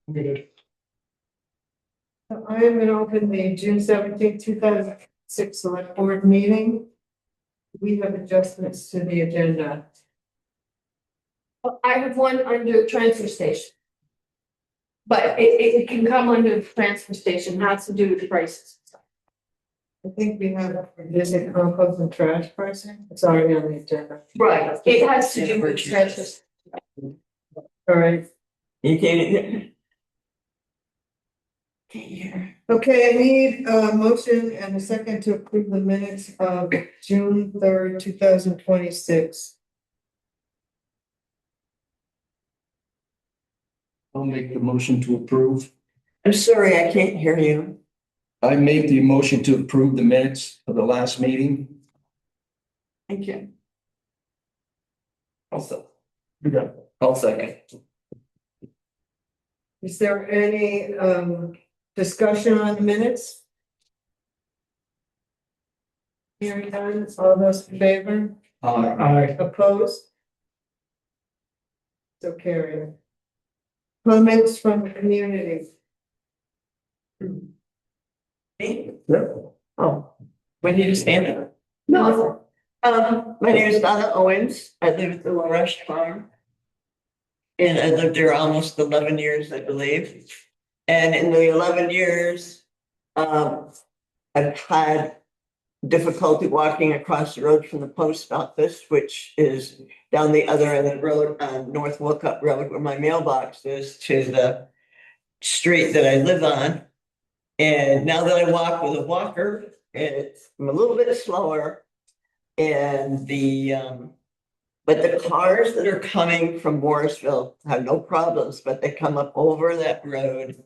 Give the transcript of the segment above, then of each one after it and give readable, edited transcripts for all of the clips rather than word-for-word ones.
Muted. I am going to open the June 17th, 2006 select board meeting. We have adjustments to the agenda. I have one under transfer station. But it can come under the transfer station, has to do with the prices. I think we have visit compost and trash pricing. It's already on the agenda. Right. It has to do with transfer. All right. You can't hear. Okay, I need a motion and a second to approve the minutes of June 3rd, 2026. I'll make the motion to approve. I'm sorry, I can't hear you. I make the motion to approve the minutes of the last meeting. Thank you. Also, You got it. I'll second. Is there any discussion on the minutes? Hearing none, all those in favor? Aye. Opposed? So carried. Comments from the community. Me? Yeah. Oh, when did you stand up? No. My name is Donna Owens. I live at the LaRush Farm. And I lived there almost 11 years, I believe. And in the 11 years, I've had difficulty walking across the road from the post office, which is down the other end of the road on North Wolcott Road, where my mailbox is, to the street that I live on. And now that I walk with a walker, I'm a little bit slower. And but the cars that are coming from Morrisville have no problems, but they come up over that road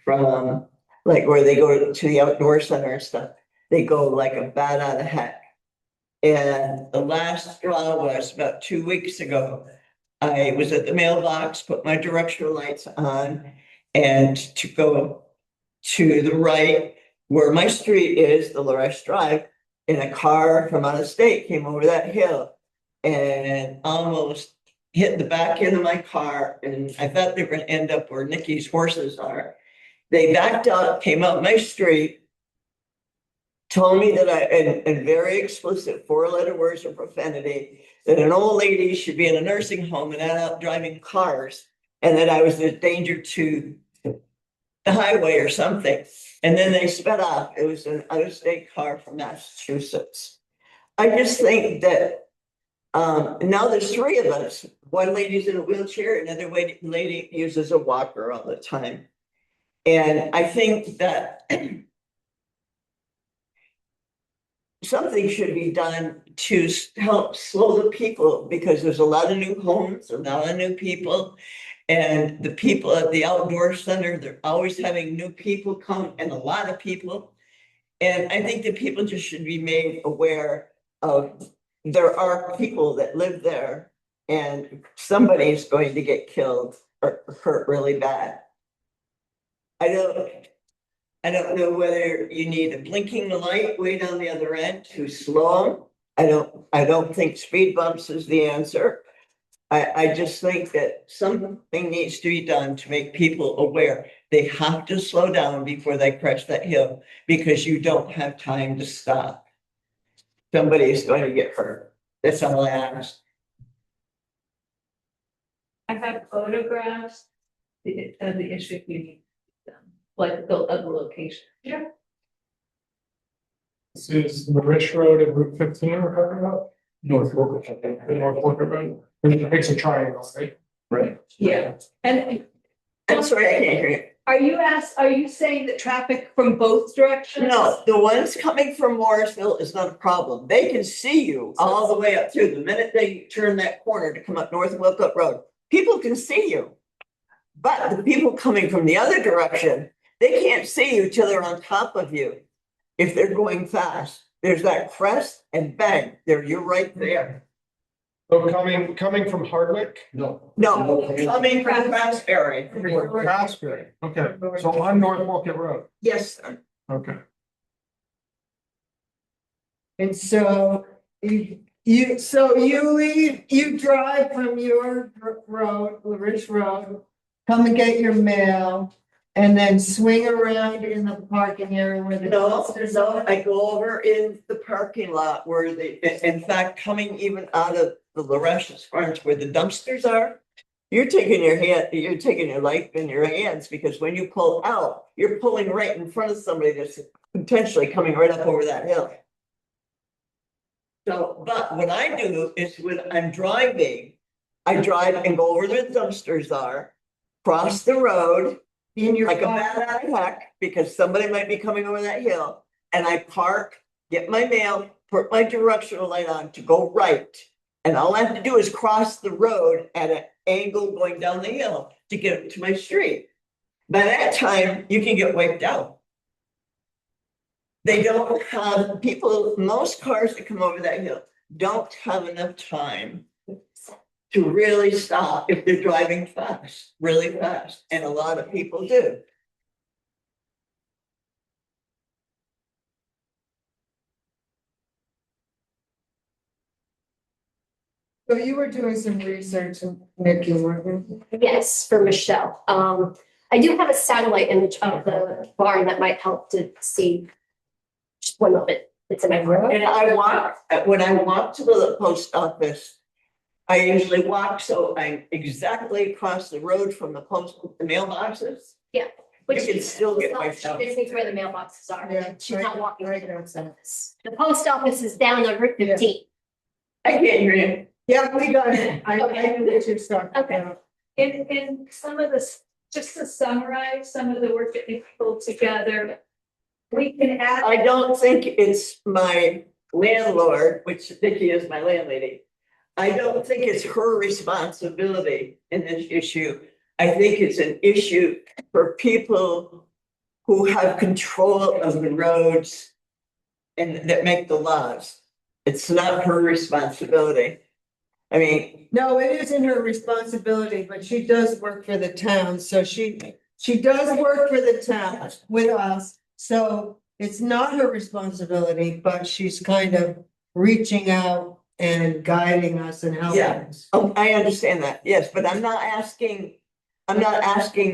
from like where they go to the outdoor center and stuff. They go like a bat out of heck. And the last straw was about 2 weeks ago. I was at the mailbox, put my directional lights on, and to go to the right where my street is, the LaRush Drive, and a car from out of state came over that hill and almost hit the back end of my car. And I thought they were going to end up where Nikki's horses are. They backed up, came up my street, told me that in very explicit 4-letter words of profanity, that an old lady should be in a nursing home and not out driving cars, and that I was a danger to the highway or something. And then they sped off. It was an out-of-state car from Massachusetts. I just think that now there's 3 of us. One lady's in a wheelchair, another lady uses a walker all the time. And I think that something should be done to help slow the people, because there's a lot of new homes, a lot of new people. And the people at the outdoor center, they're always having new people come, and a lot of people. And I think that people just should be made aware of there are people that live there and somebody's going to get killed or hurt really bad. I don't know whether you need a blinking light way down the other end to slow them. I don't think speed bumps is the answer. I just think that something needs to be done to make people aware. They have to slow down before they crash that hill, because you don't have time to stop. Somebody is going to get hurt. That's all I ask. I have photographs of the issue you need, like the other location. Yeah. This is the Rich Road and Route 15 we're talking about? North Wolcott. The North Walker Road. It makes a triangle, right? Right. Yeah. And I'm sorry, I can't hear you. are you saying that traffic from both directions? No, the ones coming from Morrisville is not a problem. They can see you all the way up through. The minute they turn that corner to come up North Wolcott Road, people can see you. But the people coming from the other direction, they can't see you till they're on top of you. If they're going fast, there's that crest and bang, you're right there. So coming from Hardwick? No. No, coming from Craftsbury. Craftsbury, okay, so on North Wolcott Road, Yes, sir. okay. And so you drive from your road, LaRush Road, come and get your mail, and then swing around in the parking area where the dumpsters No, are? I go over in the parking lot where in fact, coming even out of the LaRush's Farms where the dumpsters are. You're taking your life in your hands, because when you pull out, you're pulling right in front of somebody that's potentially coming right up over that hill. So, but what I do is when I'm driving, I drive and go over where the dumpsters are, cross the road, In your like a car? bat out of heck, because somebody might be coming over that hill, and I park, get my mail, put my directional light on to go right. And all I have to do is cross the road at an angle going down the hill to get to my street. By that time, you can get wiped out. They don't have people, most cars that come over that hill don't have enough time to really stop if they're driving fast, really fast, and a lot of people do. So you were doing some research, Nikki, weren't you? Yes, for Michelle. I do have a satellite image of the barn that might help to see. Just one moment, it's in my room. And when I walk to the post office, I usually walk so I'm exactly across the road from the mailboxes. Which You can still get my stuff. This is where the mailboxes are. Yeah, She's not walking. right outside. The post office is down on Route 15. I can't hear you. Yeah, we got it. I Okay. knew what you're talking Okay. about. In some of this, just to summarize some of the work that you pulled together, we can add. I don't think it's my landlord, which Vicky is my landlady. I don't think it's her responsibility in this issue. I think it's an issue for people who have control of the roads and that make the laws. It's not her responsibility. I mean, No, it isn't her responsibility, but she does work for the town, so she does work for the town with us. So it's not her responsibility, but she's kind of reaching out and guiding us and helping Yeah. us. oh, I understand that, yes, but I'm not asking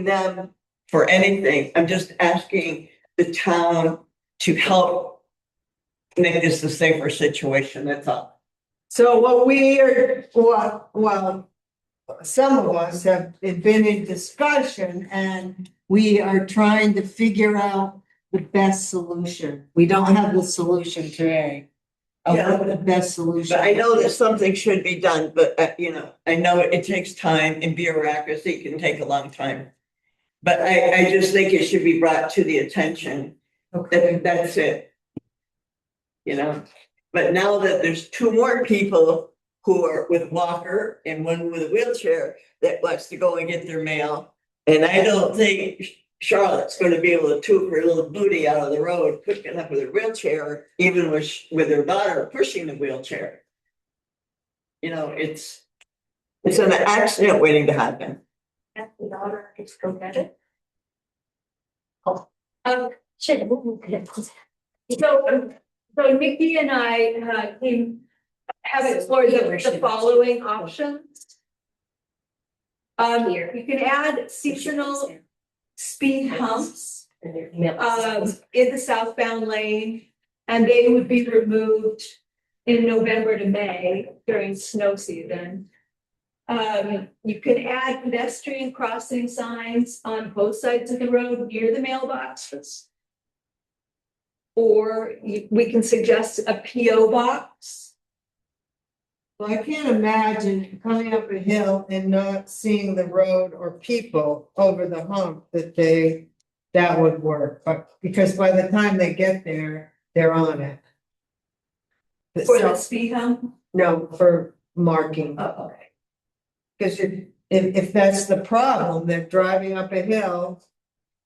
them for anything. I'm just asking the town to help make this a safer situation, that's all. So what we are, well, some of us have been in discussion and we are trying to figure out the best solution. We don't have the solution today. Of what the best solution. But I know that something should be done, but I know it takes time and bureaucracy can take a long time. But I just think it should be brought to the attention. Okay. That's it. But now that there's two more people who are with walker and one with a wheelchair that wants to go and get their mail. And I don't think Charlotte's gonna be able to toot her little booty out of the road, picking up with her wheelchair, even with her daughter pushing the wheelchair. It's an accident waiting to happen. The daughter gets to go get it. Oh, shit. So Nikki and I have explored the following options. You can add seasonal speed humps in the southbound lane, and they would be removed in November to May during snow season. You can add pedestrian crossing signs on both sides of the road near the mailboxes. Or we can suggest a PO box. Well, I can't imagine coming up a hill and not seeing the road or people over the hump that would work, but because by the time they get there, they're on it. For So- the speed hump. No, for marking. Oh, okay. Because if that's the problem, they're driving up a hill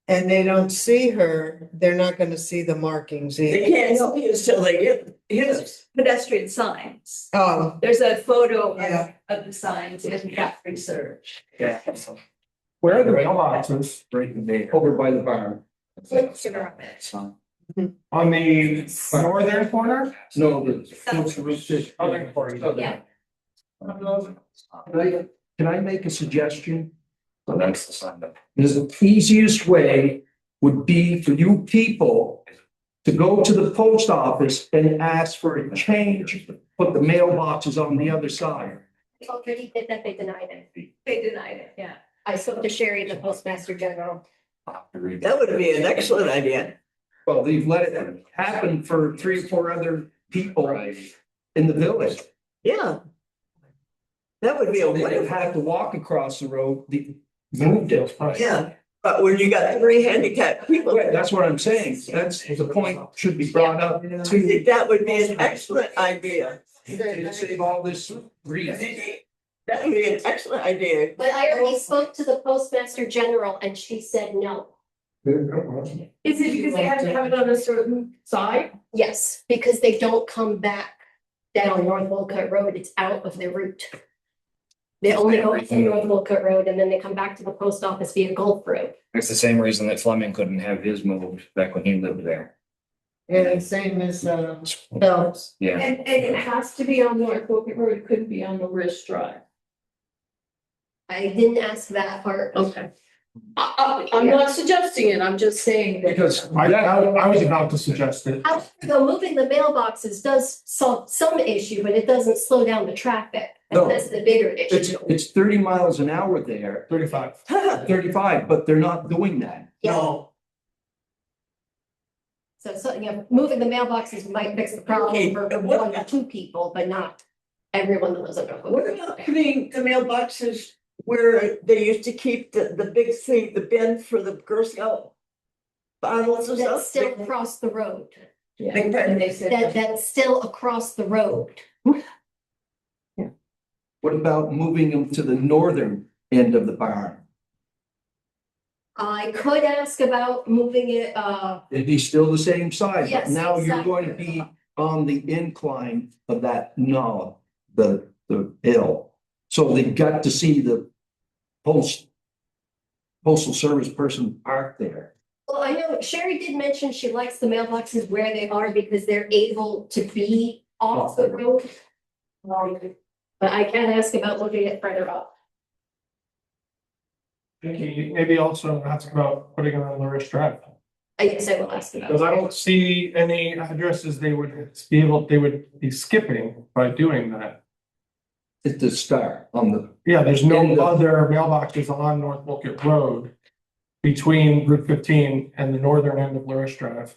and they don't see her, they're not gonna see the markings They either. can't help you until they hit us. Pedestrian signs. Oh, There's a photo Yeah. of the signs in that research. Yeah. Where are the mailboxes? Over by the barn. On the northern corner? No, the. Other corner. Yeah. Can I make a suggestion? So that's the sign up. The easiest way would be for you people to go to the post office and ask for a change, put the mailboxes on the other side. Already did that, they denied it. They denied it, yeah. I spoke to Sherry, the postmaster general. That would be an excellent idea. Well, they've let it happen for 3 or 4 other people in the village. Yeah. That would be a They would wonderful, have to walk across the road, the moved it. yeah, but when you got 3 handicapped people. Right, that's what I'm saying. That's the point should be brought up I to think that would be an excellent idea. save all this grief. That would be an excellent idea. But I already spoke to the postmaster general and she said no. Is it because they have to have it on a certain side? Yes, because they don't come back down North Wolcott Road, it's out of their route. They only go up to North Wolcott Road and then they come back to the post office via Gulf Road. It's the same reason that Fleming couldn't have his moved back when he lived there. And same as, Phelps. Yeah. And it has to be on North Wolcott Road, it couldn't be on the Rist Drive. I didn't ask that part. Okay. I'm not suggesting it, I'm just saying that. Because I was about to suggest it. However, though, moving the mailboxes does solve some issue, but it doesn't slow down the traffic. No. And that's the bigger It's, issue. it's 30 miles an hour there, 35. 35, but they're not doing that. No. So, you know, moving the mailboxes might fix the problem for Okay, what- 1 or 2 people, but not everyone that lives on North What Wolcott. about putting the mailboxes where they used to keep the big thing, the bin for the Girl Scout bottles and That's stuff? still across the road. Big pen. And they said. That's still across the road. What about moving them to the northern end of the barn? I could ask about moving it, It'd be still the same size, but Yes, now you're going to exactly. be on the incline of that knob, the hill. So they got to see the postal service person parked there. well, I know Sherry did mention she likes the mailboxes where they are because they're able to be off the road. But I can ask about looking it further up. Maybe also ask about putting it on the Rich Drive. I guess I will ask about. Because I don't see any addresses they would be skipping by doing that. It's the start on the. Yeah, there's no other mailboxes on North Wolcott Road between Route 15 and the northern end of Larish Drive.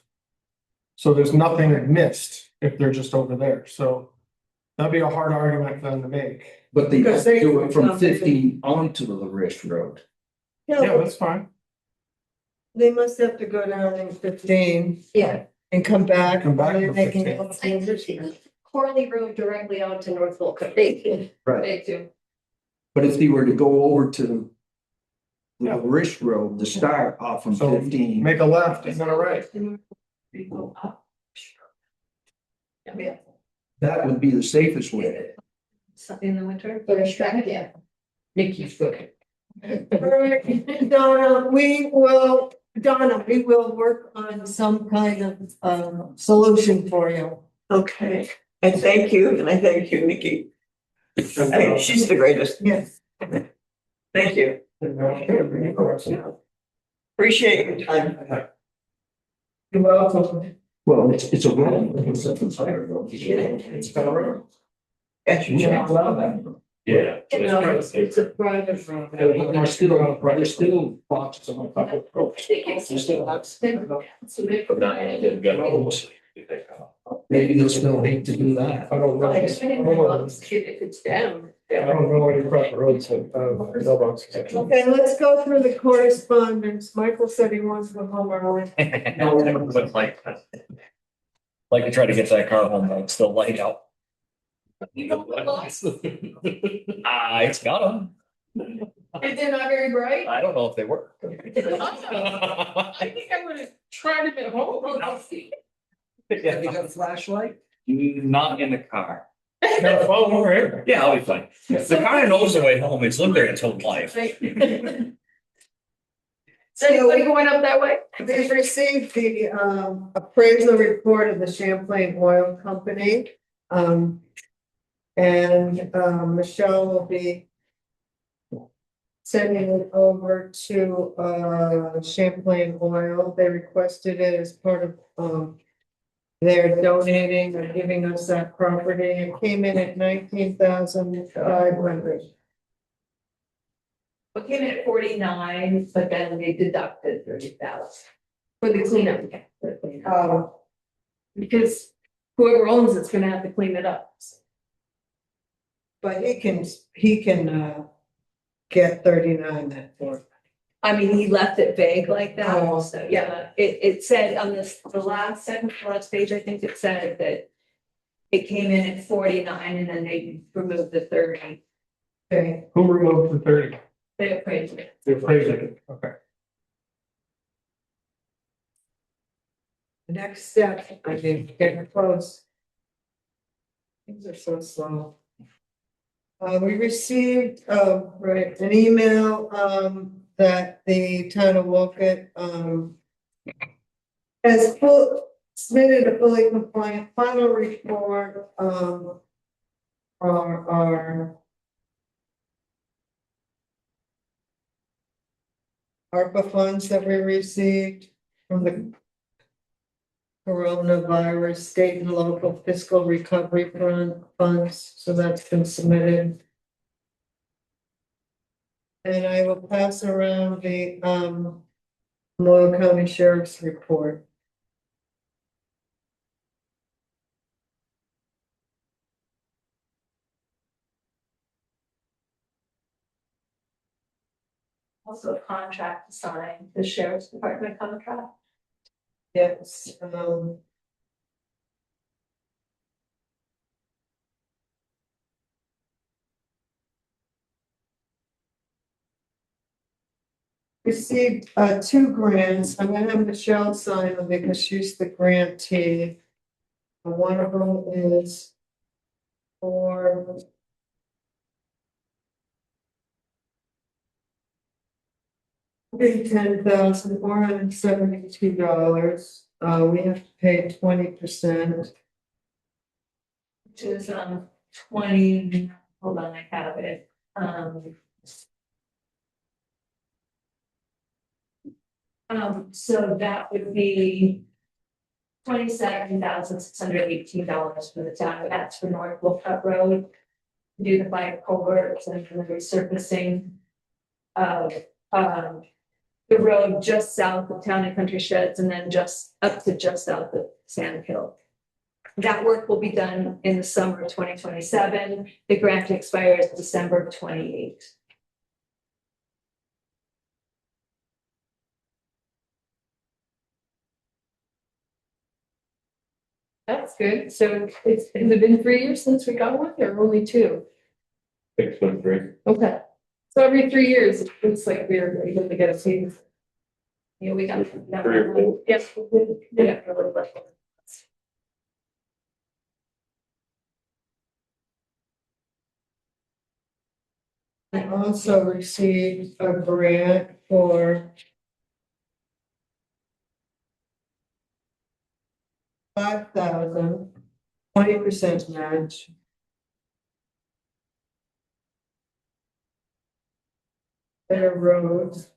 So there's nothing missed if they're just over there, so that'd be a hard argument for them to make. But they Because they- do it from 15 onto the Rist Road. Yeah, that's fine. They must have to go down in 15 Yeah. and come back. Come back and for they can 15. go through this one. Corley Road directly onto North Wolcott. They, Right. They do. But if they were to go over to Yeah. the Rist Road, the start off from So 15. make a left and then a right. They go up. yeah, That would be the safest way. In the winter. for the track, yeah. Nikki's good. Donna, we will work on some kind of solution for you. Okay, I thank you, and I thank you, Nikki. I mean, she's the greatest. Yes. Thank you. Appreciate your time. Well, it's a road. It's got a road. That's You your can't job. allow that. Yeah. It's a private road. There's still boxes on the road. You still have. But not, it didn't go. Maybe they'll still hate to do that. I don't know. If it's down. I don't know any proper roads have mailboxes. Okay, let's go through the correspondence. Michael said he wants to go home early. But like to try to get that car home, but it's still light out. It's got them. If they're not very bright. I don't know if they work. I think I would have tried them at home. Have you got a flashlight? Not in the car. Gotta follow over here. Yeah, I'll be fine. The car knows the way home. It's lived there its whole life. Is anybody going up that way? We've received the appraisal report of the Champlain Oil Company. And Michelle will be sending it over to, Champlain Oil. They requested it as part of, they're donating or giving us that property. It came in at 19,500. It came in at 49, but then they deducted 30,000 For the cleanup, because whoever owns it's gonna have to clean it up. But he can get 39 that for. I mean, he left it vague like that, Oh. so, yeah, it said on this, the second to last page, I think it said that it came in at 49 and then they removed the 30, Okay. Who removed the 30? they appraised it. The appraiser. Okay. The next step, I think, getting close. Things are so slow. We received, right, an email, that the town of Wolcott, has submitted a fully compliant final report, for our ARPA funds that we received from the coronavirus state and local fiscal recovery funds, so that's been submitted. And I will pass around the, Moyle County Sheriff's report. Also a contract to sign, the sheriff's department contract. Yes, received, two grants. I'm gonna have Michelle sign them because she's the grantee. One of them is for $10,472. We have to pay 20%. Which is 20, hold on, I have it. So that would be $27,618 for the town, that's for North Wolcott Road. Do the 5 culverts and the resurfacing of the road just south of Town and Country Sheds and then just up to just south of Sand Hill. That work will be done in the summer of 2027. The grant expires December of 28. That's good, so has it been 3 years since we got one, or only 2? 6.3. Okay, so every 3 years, it's like we're going to get a season. Yeah, we got. 3 or 4. Yes, we did. Yeah. I also received a grant for $5,000, 20% match. Better roads.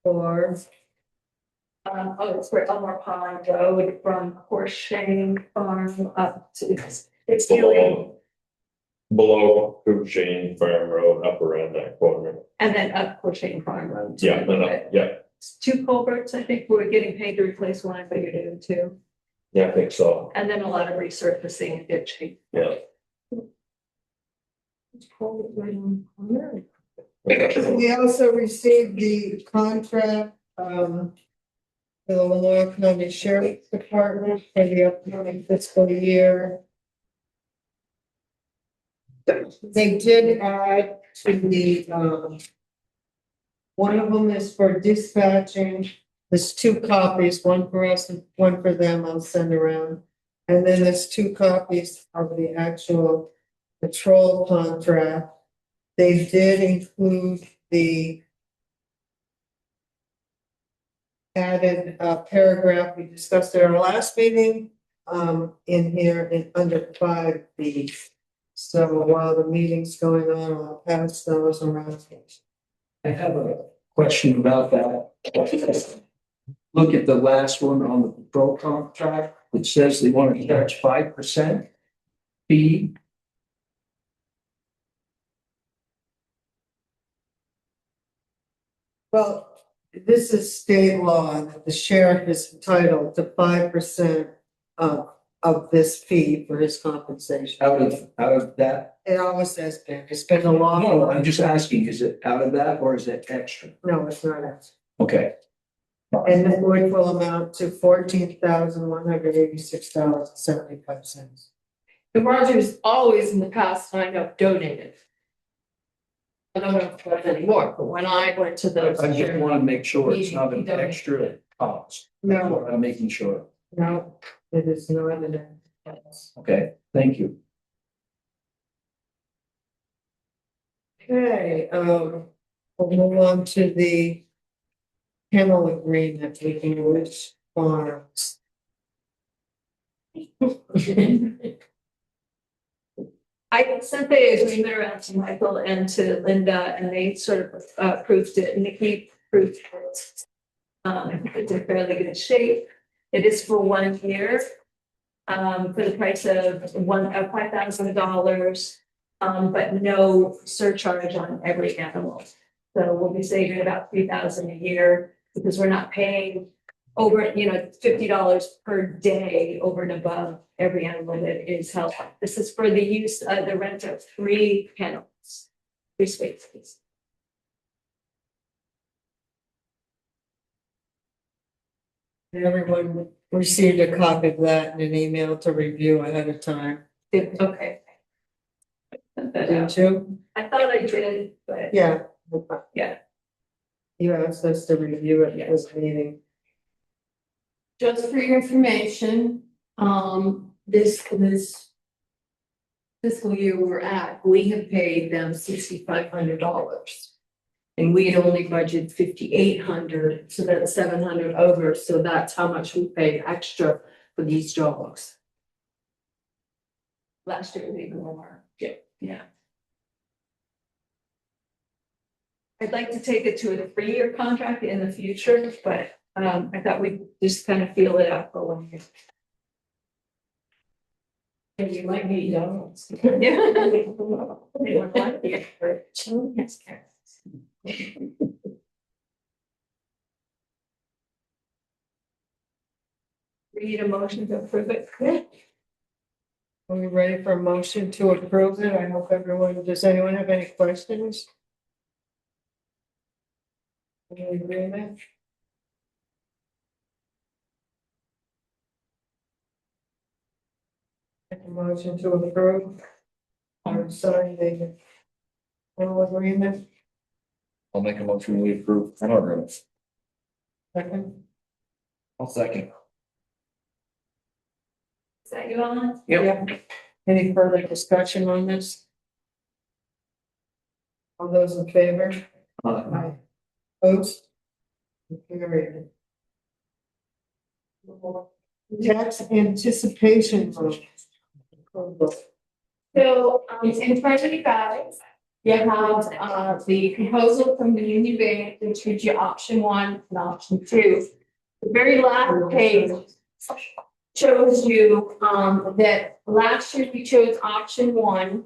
For It's for Elmore Pond Road from Horseshoe Farm up to, it's really, Below Shane Farm Road, up around that corner. and then up Horseshoe Farm Road. Yeah, no, no, yeah, It's 2 culverts, I think we're getting paid to replace one, but you're doing 2. yeah, I think so, And then a lot of resurfacing and ditching. yeah. We also received the contract, for the Lenore County Sheriff's Department for the upcoming fiscal year. They did add to the, one of them is for dispatching. There's 2 copies, one for us and one for them, I'll send around. And then there's 2 copies of the actual patrol contract. They did include the added paragraph we discussed at our last meeting, in here in under 5B. So while the meeting's going on, I'll pass those around. I have a question about that. Look at the last one on the patrol contract. It says they want to charge 5% fee. Well, this is state law, that the sheriff is entitled to 5% of this fee for his compensation. Out of that. It always says, it's been the law. No, I'm just asking, is it out of that or is it extra? No, it's not extra. Okay. And the void will amount to $14,186.75. The Rogers always in the past, I know, donated. I don't know if that's anymore, but when I went to the. I just want to make sure it's not an extra cost. That's No, what I'm making sure. no, it is not an. Okay, thank you. Okay, we'll move on to the kennel agreement with English Farms. I sent the agreement around to Michael and to Linda, and they sort of approved it, and Nikki approved it. I think it's in fairly good shape. It is for 1 year. For the price of $5,000, but no surcharge on every animal. So we'll be saving about $3,000 a year because we're not paying over, $50 per day over and above every animal that is held. This is for the use of the rent of 3 kennels, 3 spaces. Everyone received a copy of that in an email to review ahead of time. Okay. Didn't you? I thought I did, but Yeah. Yeah. You asked us to review it at this meeting. Just for your information, this fiscal year we're at, we have paid them $6,500. And we had only budgeted 5,800, so that's 700 over, so that's how much we paid extra for these dogs. last year was even more. Yeah. I'd like to take it to a 3-year contract in the future, but I thought we'd just kind of feel it out for 1 year. And you might need dogs. Yeah. They would like the expert. Yes, carrots. We need a motion to approve it. Are we ready for a motion to approve it? I hope everyone, does anyone have any questions? Any agreement? Make a motion to approve. I'm sorry, they. No agreement, I'll make a motion to approve. I don't know. second, I'll second. Is that you on? Yep. any further discussion on this? All those in favor? Aye. Opposed? Carried. Tax anticipation loan. So, in front of you guys, you have, the proposal from the Union Bank, which gives you option 1 and option 2. The very last page shows you, that last year we chose option 1.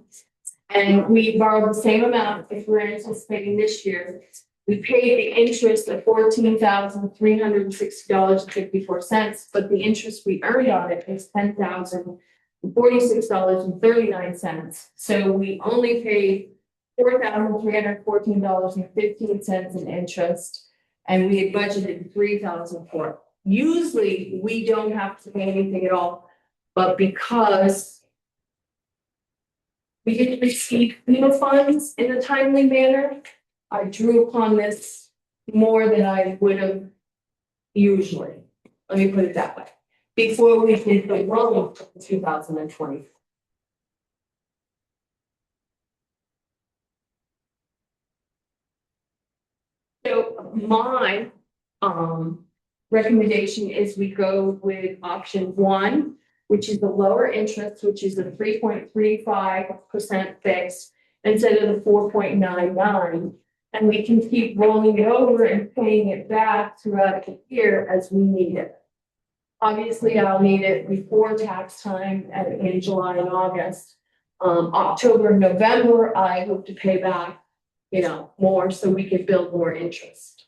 And we borrowed the same amount if we're anticipating this year. We paid the interest of $14,360.54, but the interest we earned on it is $10,046.39. So we only paid $4,314.15 in interest, and we had budgeted $3,000 for it. Usually, we don't have to pay anything at all, but because we didn't receive FEMA funds in a timely manner, I drew upon this more than I would have usually. Let me put it that way. Before we did the loan for 2020. So my recommendation is we go with option 1, which is the lower interest, which is the 3.35% fixed instead of the 4.99. And we can keep rolling it over and paying it back throughout the year as we need it. Obviously, I'll need it before tax time in July and August. October and November, I hope to pay back, more so we can build more interest.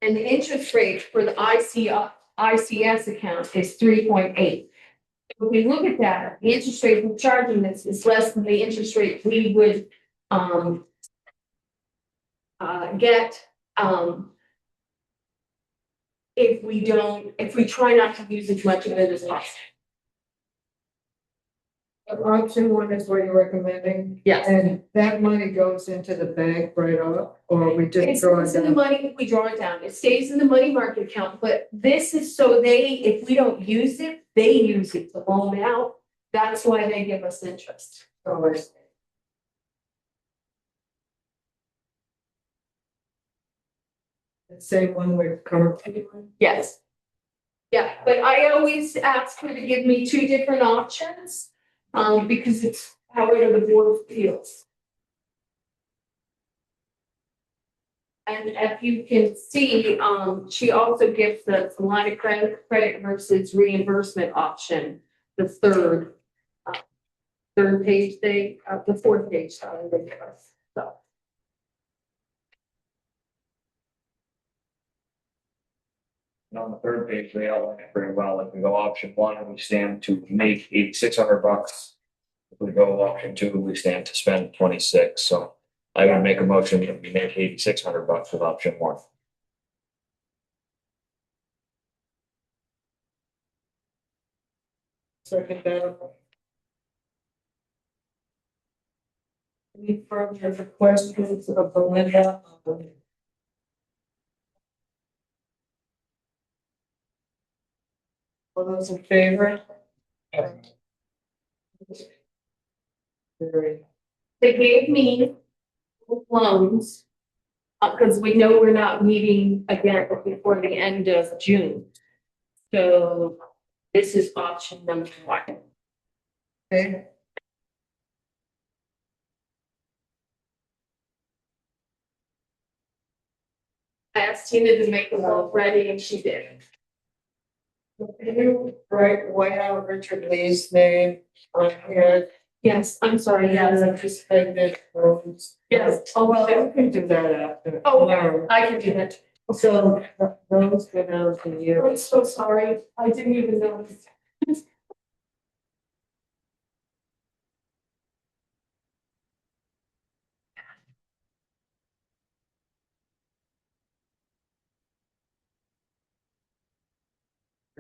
And the interest rate for the ICS account is 3.8. When we look at that, the interest rate we're charging this is less than the interest rate we would get if we try not to use as much of it as possible. Option one is what you're recommending, Yes. and that money goes into the bank right off, or we It just draw it stays in the down? money, we draw it down, it stays in the money market account, but this is so if we don't use it, they use it to loan out. That's why they give us interest. The same one we're currently doing? Yes. Yeah, but I always ask her to give me two different options, because it's however the board feels. And if you can see, she also gives the line of credit versus reimbursement option, the third page, the fourth page, sorry, they give us, so. And on the third page, they outline it very well. If we go option one, we stand to make $8,600. If we go option two, we stand to spend 26. So I would make a motion that we make $8,600 with option one. Second that. Any further questions of Belinda? All those in favor? Very. They gave me loans, because we know we're not meeting again before the end of June. So this is option number one. Okay. I asked Tina to make the loan ready and she did. Can you write out Richard Lee's name on here? Yes, I'm sorry, yes, I just, yes, Oh, well, you can do that after. oh, I can do that. So those go down to you. I'm so sorry, I didn't even notice.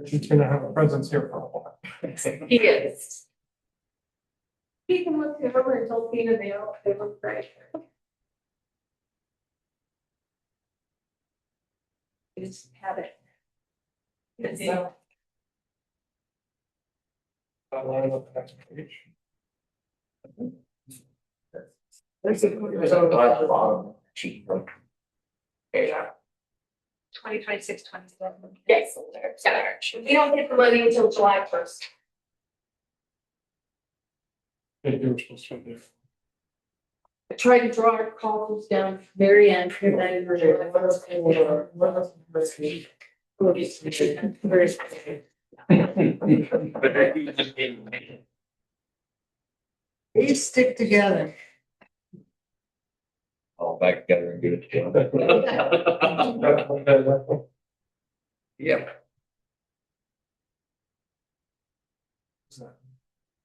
She's gonna have a presence here for a while. He is. He can look over and tell Tina they look great. Just have it. So, That line up the next page. There's a- At the bottom, sheet. yeah. 2026, 27. Yes. We don't get the money until July 1st. Yeah, you were supposed to do. I tried to draw our columns down at the very end. And then These stick together. All back together and give it to you. Yep.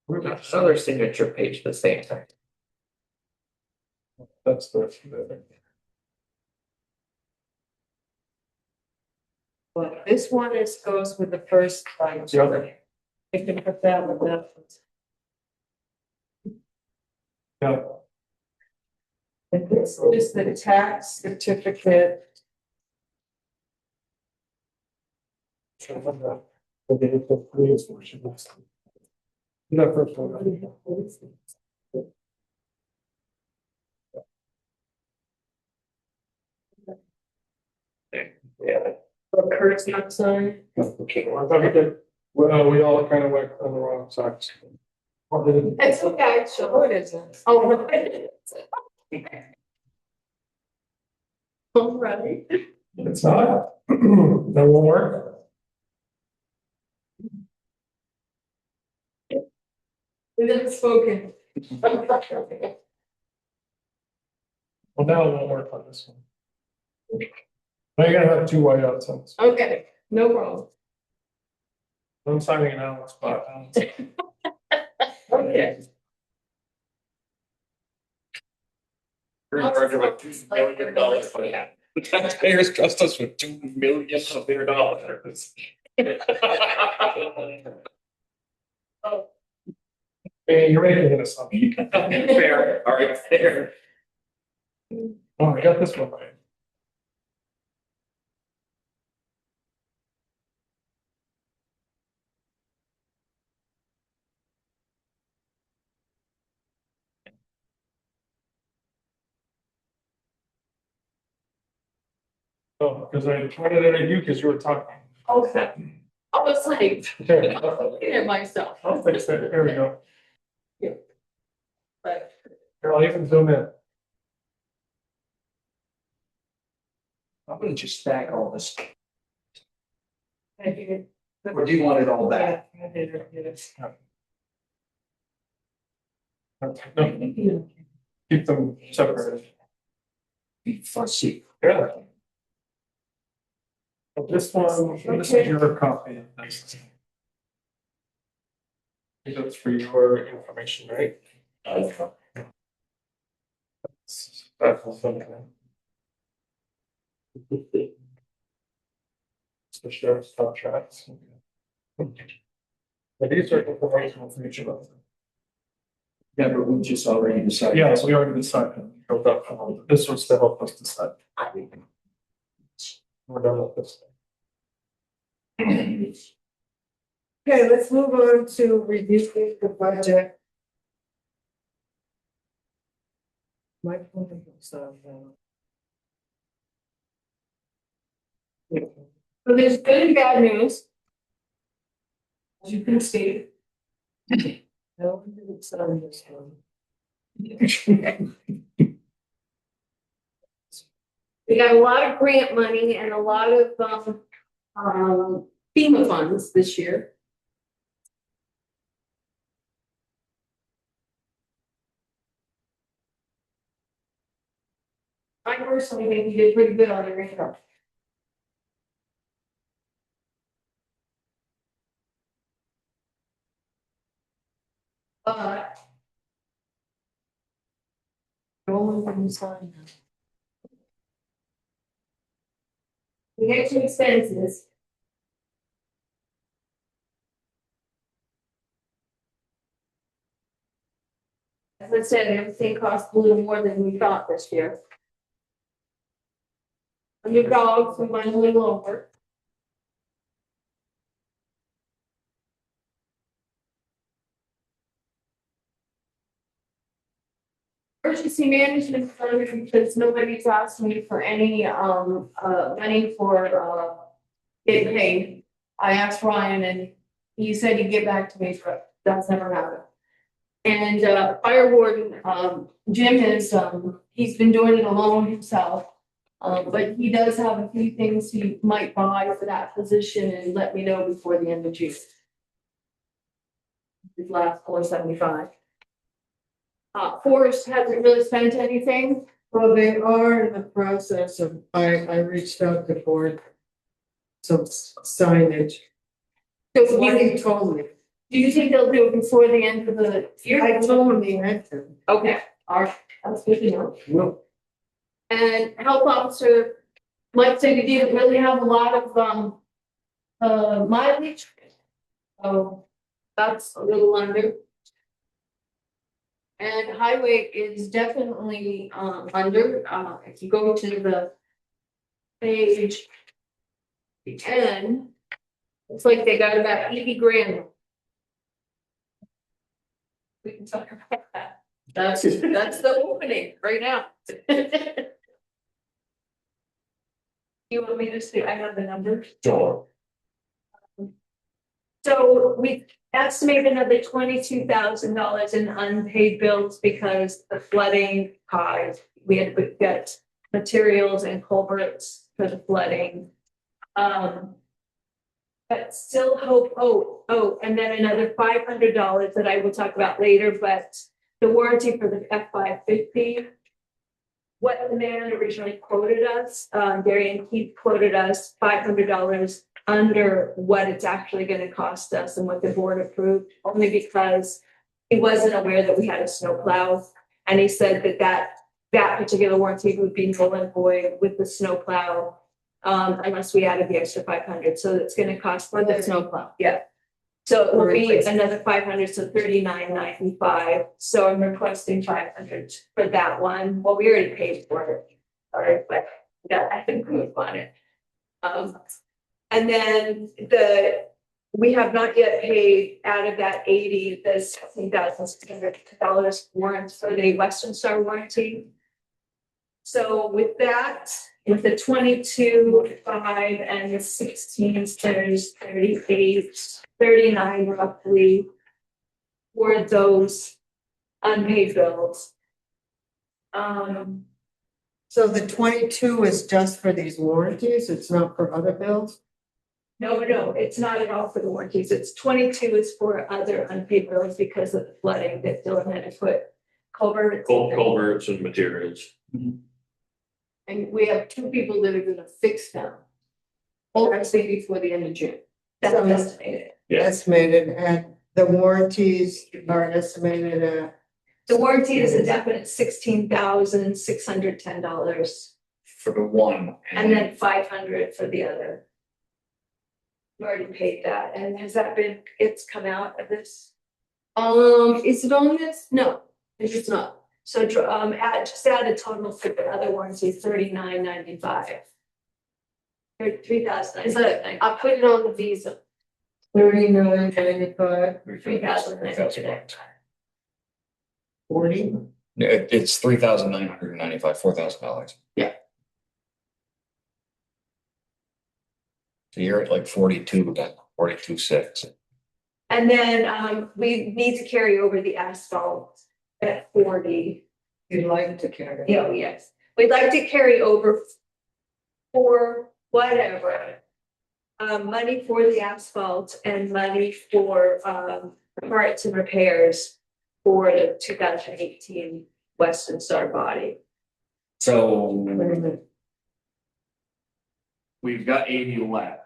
Another signature page at the same time. That's the. Well, this one goes with the first line. The other. I can put that with that. Yeah. And this is the tax certificate. No, first one. Yeah. Kurt's not signed. Okay. Well, we all kind of went on the wrong sides. It's okay, so it isn't. Oh, right. All right. It's not. That won't work. We never spoken. Well, now it won't work on this one. Now you're gonna have two whiteouts on this. Okay, no problem. I'm signing an Alex spot. Okay. We're in charge of like $2 million, but yeah, the taxpayers trust us with $2 million of their dollars. Hey, you're making an assumption. Fair, all right, fair. Oh, I got this one right. Oh, because I pointed it at you because you were talking. Okay. I was like, Here, looking at myself. I'll fix it. Here we go. But Here, I'll even zoom in. I'm gonna just stack all this, I figured. or do you want it all back? Yeah, I did it. No, keep them separated. Be fussy. Yeah. Well, this one, this is your copy of this. I think that's for your information, right? That's something. It's the sheriff's contracts. But these are informational for each of us. Yeah, but we just already decided. Yeah, so we already decided. This was to help us decide. We're done with this. Okay, let's move on to review the budget. My phone is on, So there's good and bad news. As you can see. no, it's on this one. We got a lot of grant money and a lot of, FEMA funds this year. I personally think you did pretty good on your income. But. No one can sign that. We get to expenses. As I said, everything costs a little more than we thought this year. Under dogs, we went a little over. Emergency management fund, because nobody's asked me for any, money for, getting paid. I asked Ryan and he said he'd get back to me, but that's never happened. And, fire warden, Jim is, he's been doing it alone himself. But he does have a few things he might buy for that position and let me know before the end of June. His last $475. Forrest hasn't really spent anything. Well, they are in the process of, I reached out to board. Some signage, So what do he told me. you think they'll do it before the end of the year? I told him he had to. Okay, all right, that's good to know. Well, And health officer, Mike said he didn't really have a lot of, mileage. So that's a little under. And highway is definitely, under, if you go to the page 10, it's like they got about 80 grand. We can talk about that. That's the opening right now. You want me to say, I have the numbers? Sure. So we estimate another $22,000 in unpaid bills because the flooding caused, we had to get materials and culverts for the flooding. But still hope, and then another $500 that I will talk about later, but the warranty for the F-550. What the man originally quoted us, Darian Keith quoted us $500 under what it's actually gonna cost us and what the board approved, only because he wasn't aware that we had a snowplow. And he said that particular warranty would be null and void with the snowplow, unless we added the extra 500, so it's gonna cost For the snowplow. yeah. So it will be another 500, so 39.95. So I'm requesting 500 for that one. Well, we already paid for it. Sorry, but that I think we would want it. And then we have not yet paid out of that 80, the $16,600 warrant for the Western Star warranty. So with that, with the 22, 5 and the 16s, there's 38, 39 roughly for those unpaid bills. So the 22 is just for these warranties, it's not for other bills? No, it's not at all for the warranties. It's 22 is for other unpaid bills because of the flooding that Dylan had to put culverts. Culverts and materials. And we have 2 people that are gonna fix them. Hopefully before the end of June. That's estimated. Yeah. Estimated, and the warranties are estimated at, The warranty is a definite $16,610 For the one. and then 500 for the other. We already paid that. And has that been, it's come out of this? Is it on this? No, it's not. So, just add a total for the other warranty, $39.95. Or $3,000. Is it, I'll put it on the visa. 39.95, $3,000. 40. It's $3,995, $4,000. Yeah. So you're at like 42.6. And then, we need to carry over the asphalt at 40. You'd like to carry. Oh, yes. We'd like to carry over for whatever. Money for the asphalt and money for, parts and repairs for the 2018 Western Star body. So we've got 80 left.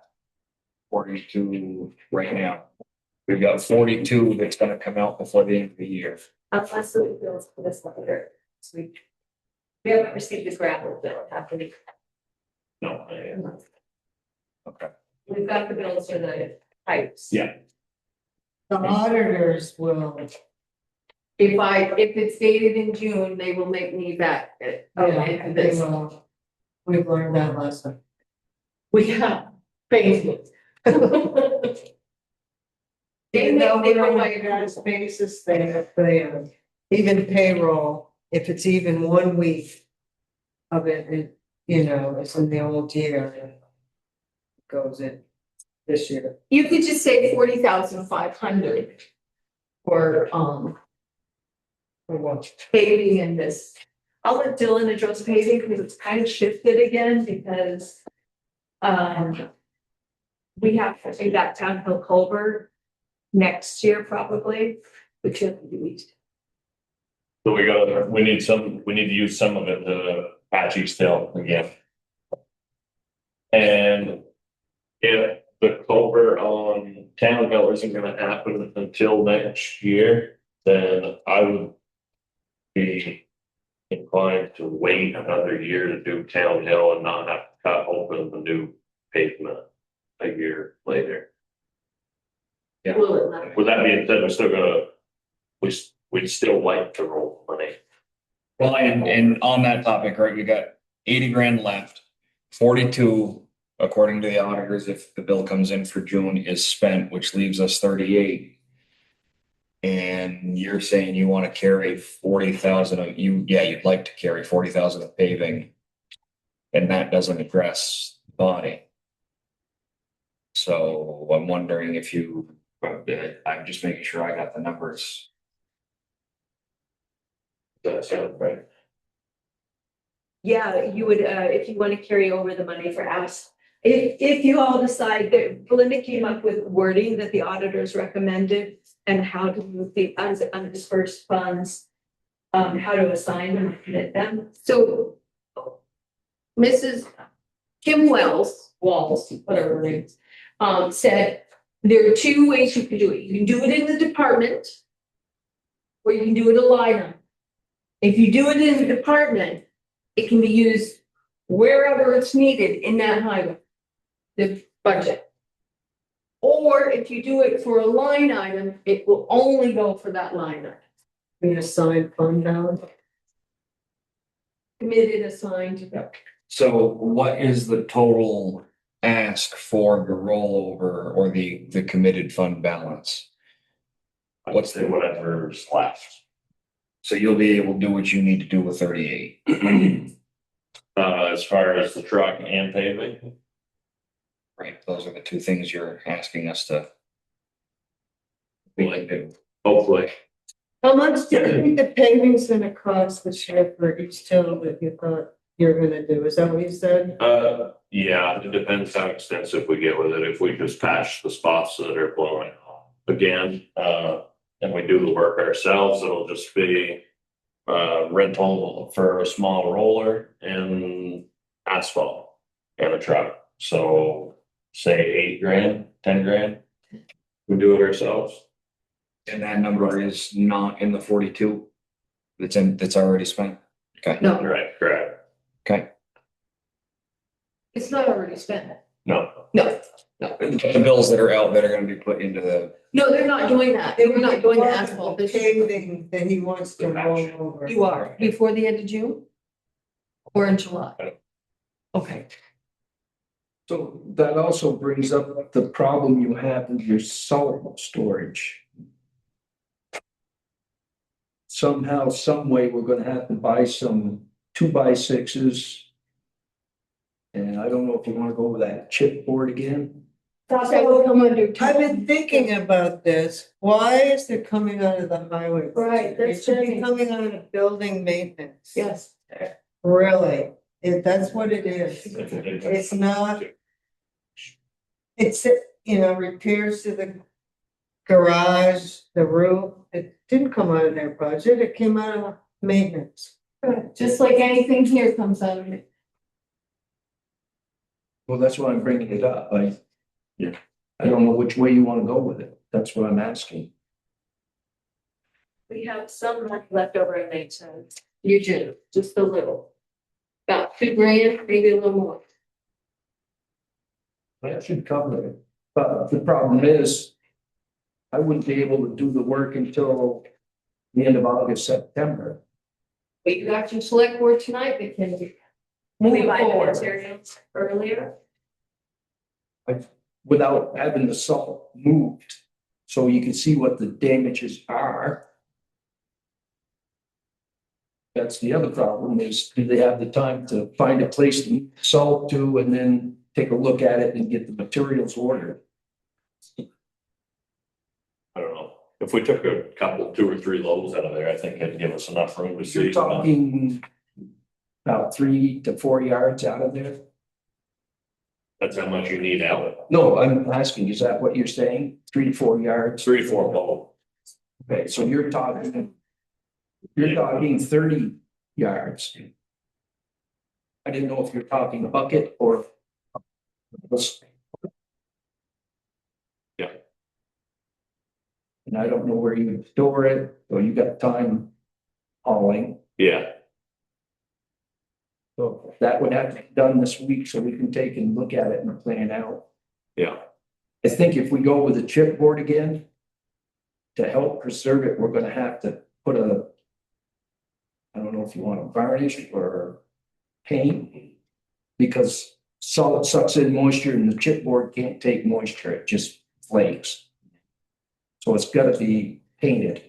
42 right now. We've got 42 that's gonna come out before the end of the year. Unless it bills for this later this week. We haven't received the gravel bill, have we? No. Okay. We've got the bills for the pipes. Yeah. The auditors will, If it's dated in June, they will make me back. yeah, they will. We've learned that lesson. We have paid. Even though They we're on provide- a gratis basis, they, even payroll, if it's even 1 week of it, it's in the old year. It goes in this year. You could just say 40,500 for For what? Paving in this. I'll let Dylan address paving because it's kind of shifted again because we have to do that Town Hill culvert next year probably, which will be weeks. So we need to use some of it to patch East Hill again. And if the culvert on Town Hill isn't gonna happen until next year, then I would be inclined to wait another year to do Town Hill and not have to cut open the new pavement a year later. will it not? With that being said, we're still gonna, we'd still like to roll money. Well, and on that topic, right, we got 80 grand left. 42, according to the auditors, if the bill comes in for June, is spent, which leaves us 38. And you're saying you want to carry 40,000 of you'd like to carry 40,000 of paving. And that doesn't address body. So I'm wondering if you, I'm just making sure I got the numbers. That's right. Yeah, you would, if you want to carry over the money for us. If you all decide that Belinda came up with wording that the auditors recommended and how to move the undispersed funds. How to assign them, and commit them. So Mrs. Kim Walls, whatever her name is, said there are two ways you can do it. You can do it in the department or you can do it a line item. If you do it in the department, it can be used wherever it's needed in that highway, the budget. Or if you do it for a line item, it will only go for that line item. We assign fund balance. Committed, assigned. So what is the total ask for the rollover or the committed fund balance? What's the whatever's left? So you'll be able to do what you need to do with 38. As far as the truck and paving, Right, those are the two things you're asking us to. hopefully. How much do you think the paving's gonna cost this year for each town that you thought you're gonna do? Is that what you said? Yeah, it depends how extensive we get with it. If we just patch the spots that are blowing again, and we do the work ourselves, it'll just be rental for a small roller and asphalt and a truck. So say $8,000, $10,000. We do it ourselves. And that number is not in the 42. That's already spent. Okay. No, Right, correct. Okay. it's not already spent. No, No, The bills that are out that are gonna be put into the, no, they're not doing that. They were not doing the asphalt this year. Paving that he wants to roll over. You are, before the end of June? Or in July? Okay. So that also brings up the problem you have with your salt storage. Somehow, some way, we're gonna have to buy some 2x6s. And I don't know if you wanna go with that chipboard again. Thought that would come under. I've been thinking about this. Why is it coming out of the highway? Right, It that's should be funny. coming out of building maintenance. Yes. Really, that's what it is. It's not. It's, repairs to the garage, the roof. It didn't come out of their budget. It came out of maintenance. Just like anything here comes out of it. Well, that's why I'm bringing it up. Yeah. I don't know which way you wanna go with it. That's what I'm asking. We have some money left over in maintenance. You do, just a little. About $2,000, maybe a little more. That should cover it. But the problem is, I wouldn't be able to do the work until the end of August, September. But you got your select board tonight that can We move buy the forward. materials earlier. Without having the salt moved, so you can see what the damages are. That's the other problem is, do they have the time to find a place to move salt to and then take a look at it and get the materials ordered? I don't know. If we took a couple, 2 or 3 loads out of there, I think it'd give us enough room to see. You're talking about 3 to 4 yards out of there? That's how much you need out. No, I'm asking, is that what you're saying? 3 to 4 yards? 3 to 4 loads. Okay, so you're talking 30 yards. I didn't know if you're talking a bucket or. Yeah. And I don't know where you would store it, or you got time hauling. Yeah, So that would have to be done this week so we can take and look at it and plan out. yeah. I think if we go with a chipboard again, to help preserve it, we're gonna have to put I don't know if you want to varnish or paint, because salt sucks in moisture and the chipboard can't take moisture, it just flakes. So it's gotta be painted.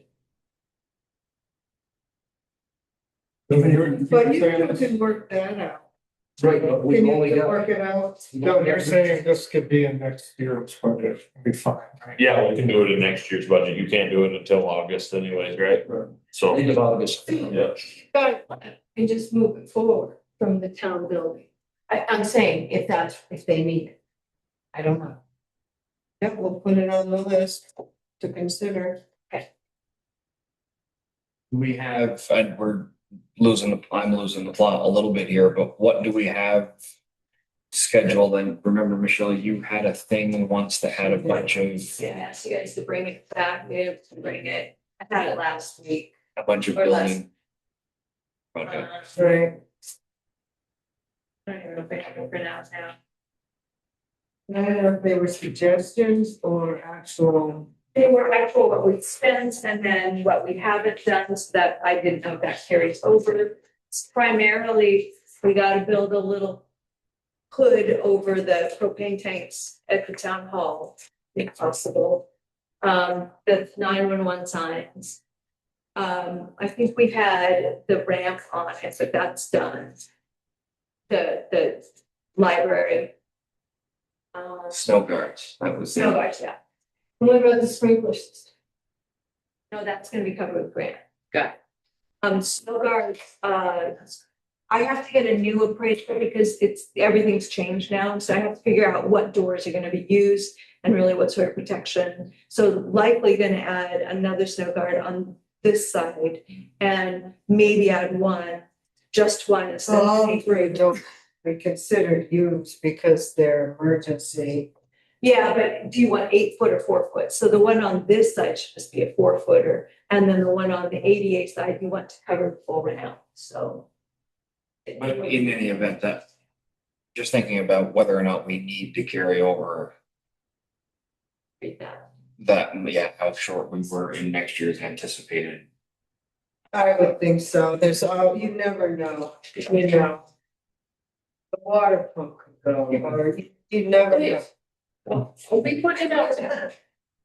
But you can work that out. Right, but Can we've you only got. work it out? No, they're saying this could be in next year's budget, it'll be fine, right? Yeah, we can do it in next year's budget. You can't do it until August anyways, right? So, End of August. yeah. And just move it forward from the town building. I'm saying if they need it. I don't know. Yep, we'll put it on the list to consider. We have, and I'm losing the plot a little bit here, but what do we have scheduled? And remember, Michelle, you had a thing once that had a bunch of, Yeah, I asked you guys to bring it back, to bring it. I had it last week. a bunch of Or less. building. Okay, Right. I don't even know if I have it pronounced now. I don't know if they were suggestions or actual. They were actual what we spent and then what we haven't done, so that I didn't know if that carries over. Primarily, we gotta build a little hood over the propane tanks at the town hall, if possible. The 911 signs. I think we had the ramp on it, but that's done. The library. snow guards, that was. Snow guards, yeah. What about the sprinkler system? No, that's gonna be covered with grant. Got Snow guards, I have to get a new appraisal because everything's changed now, so I have to figure out what doors are gonna be used and really what sort of protection. So likely gonna add another snow guard on this side and maybe add one, just one instead of All three three. don't be considered used because they're emergency. Yeah, but do you want 8 foot or 4 foot? So the one on this side should just be a 4 footer, and then the one on the ADA side, you want to cover the full round, so. But in any event, that, just thinking about whether or not we need to carry over Read that. that, yeah, how short we were in next year's anticipated. I would think so. You never know, you know. The water pump could go, or you never know. We put it out there.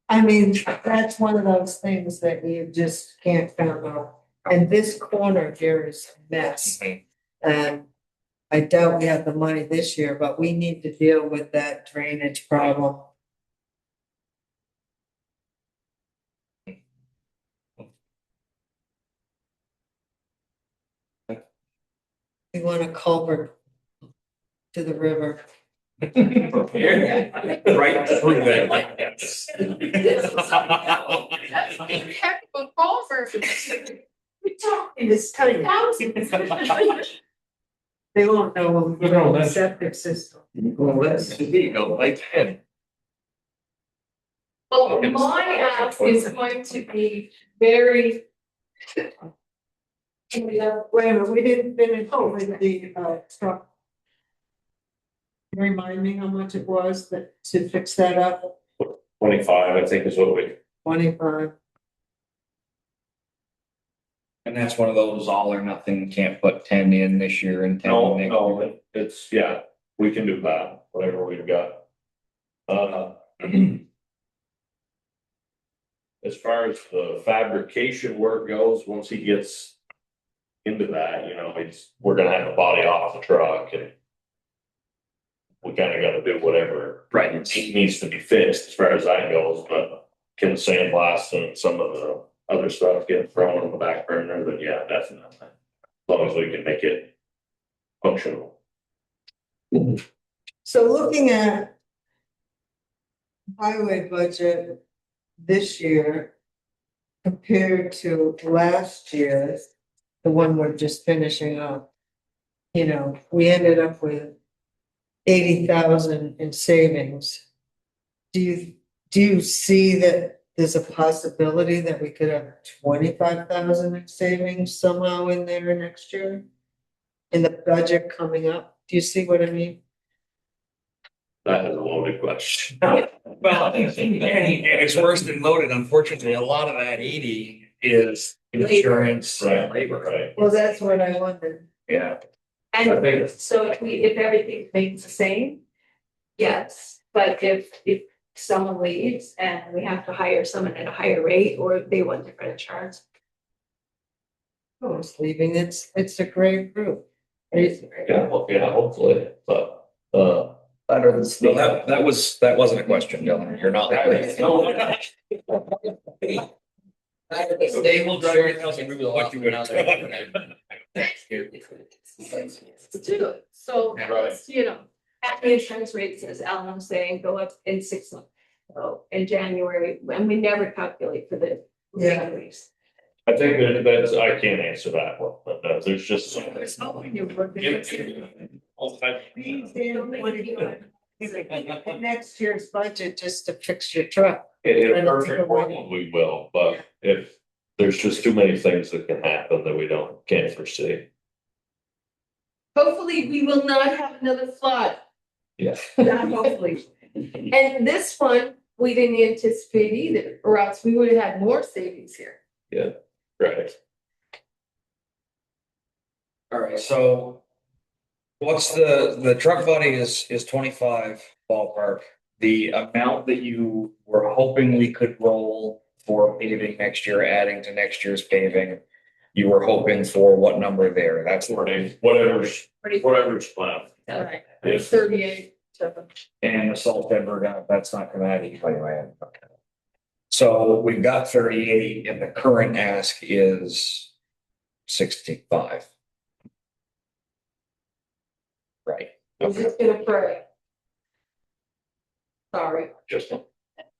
I mean, that's one of those things that you just can't count on. And this corner here is a mess. And I doubt we have the money this year, but we need to deal with that drainage problem. We want a culvert to the river. Right through that, like Heck of a golfer. We talking this time. They won't know when we No, go that's- septic system. Well, that's, there you go, like that. Well, my app is going to be very. Wait a minute, we didn't finish with the truck. Remind me how much it was to fix that up, 25, I think is what we, 25. And that's one of those all or nothing, can't put 10 in this year and 10 in next year. it's, yeah, we can do that, whatever we've got. As far as the fabrication work goes, once he gets into that, we're gonna have a body off the truck and we kinda gotta do whatever Right, needs to be fixed as far as that goes, but can sandblast and some of the other stuff get thrown on the back burner, then yeah, definitely. As long as we can make it functional. So looking at highway budget this year compared to last year, the one we're just finishing up, we ended up with 80,000 in savings. Do you see that there's a possibility that we could have 25,000 in savings somehow in there next year? In the budget coming up? Do you see what I mean? That is a loaded question. well, it's worse than loaded, unfortunately, a lot of that 80 is insurance and Right, labor. right. Well, that's what I wondered. Yeah, I And think, so if everything remains the same, yes, but if someone leaves and we have to hire someone at a higher rate, or if they want different insurance. Oh, it's leaving, it's a great group. Yeah, well, yeah, hopefully, but, Better than No, state. that wasn't a question, Dylan. You're not. Stable driving house and we will watch you go down there. To do it, so, Right. you know, at the insurance rates, as Alan was saying, go up in 6 months. So in January, and we never calculate for the. Yeah. increase. I think that's, I can't answer that one, but there's just. so many- Oh, you're working. Next year's budget just to fix your truck. In a perfect world, we will, but if there's just too many things that can happen that we can't foresee. Hopefully, we will not have another flood. Yeah. Not hopefully. And this one, we didn't anticipate either, or else we would have had more savings here. Right. All right, so what's the truck body is 25 ballpark. The amount that you were hoping we could roll for paving next year, adding to next year's paving, you were hoping for what number there? That's Whatever's left. All right, Yes. 38. and the salt shed, that's not coming out of you anyway. So we've got 38 and the current ask is 65. Right. I'm just gonna pray. Sorry. Just.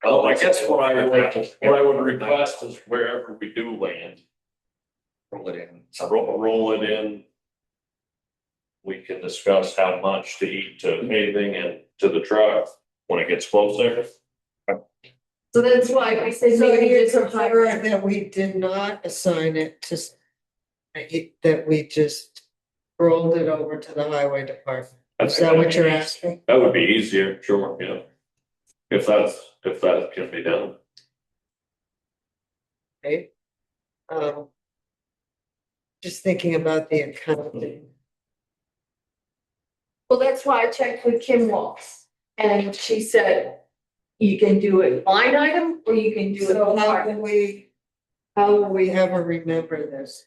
Oh, I guess what I would request is wherever we do land, Roll it in. roll it in. We can discuss how much to eat to paving and to the truck when it gets closer. So that's why I said So maybe you just a prefer hybrid. that we did not assign it to, that we just rolled it over to the highway department. Is that what you're asking? That would be easier, sure, yeah. If that can be done. Right? Just thinking about the accounting. Well, that's why I checked with Kim Walls, and she said, you can do it line item, or you can do it. So how part. can we, how will we have her remember this?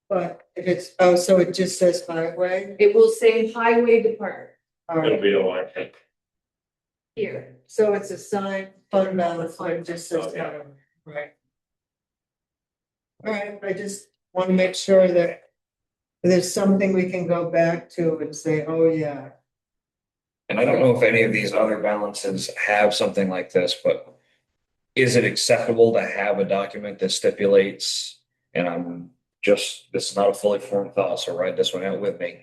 But if it's, oh, so it just says highway? It will say highway department All It'll right, be a line. here. so it's assigned fund balance, but it just says Oh, yeah. highway, right? All right, I just want to make sure that there's something we can go back to and say, oh, yeah. And I don't know if any of these other balances have something like this, but is it acceptable to have a document that stipulates, and this is not a fully formed thought, so write this one out with me.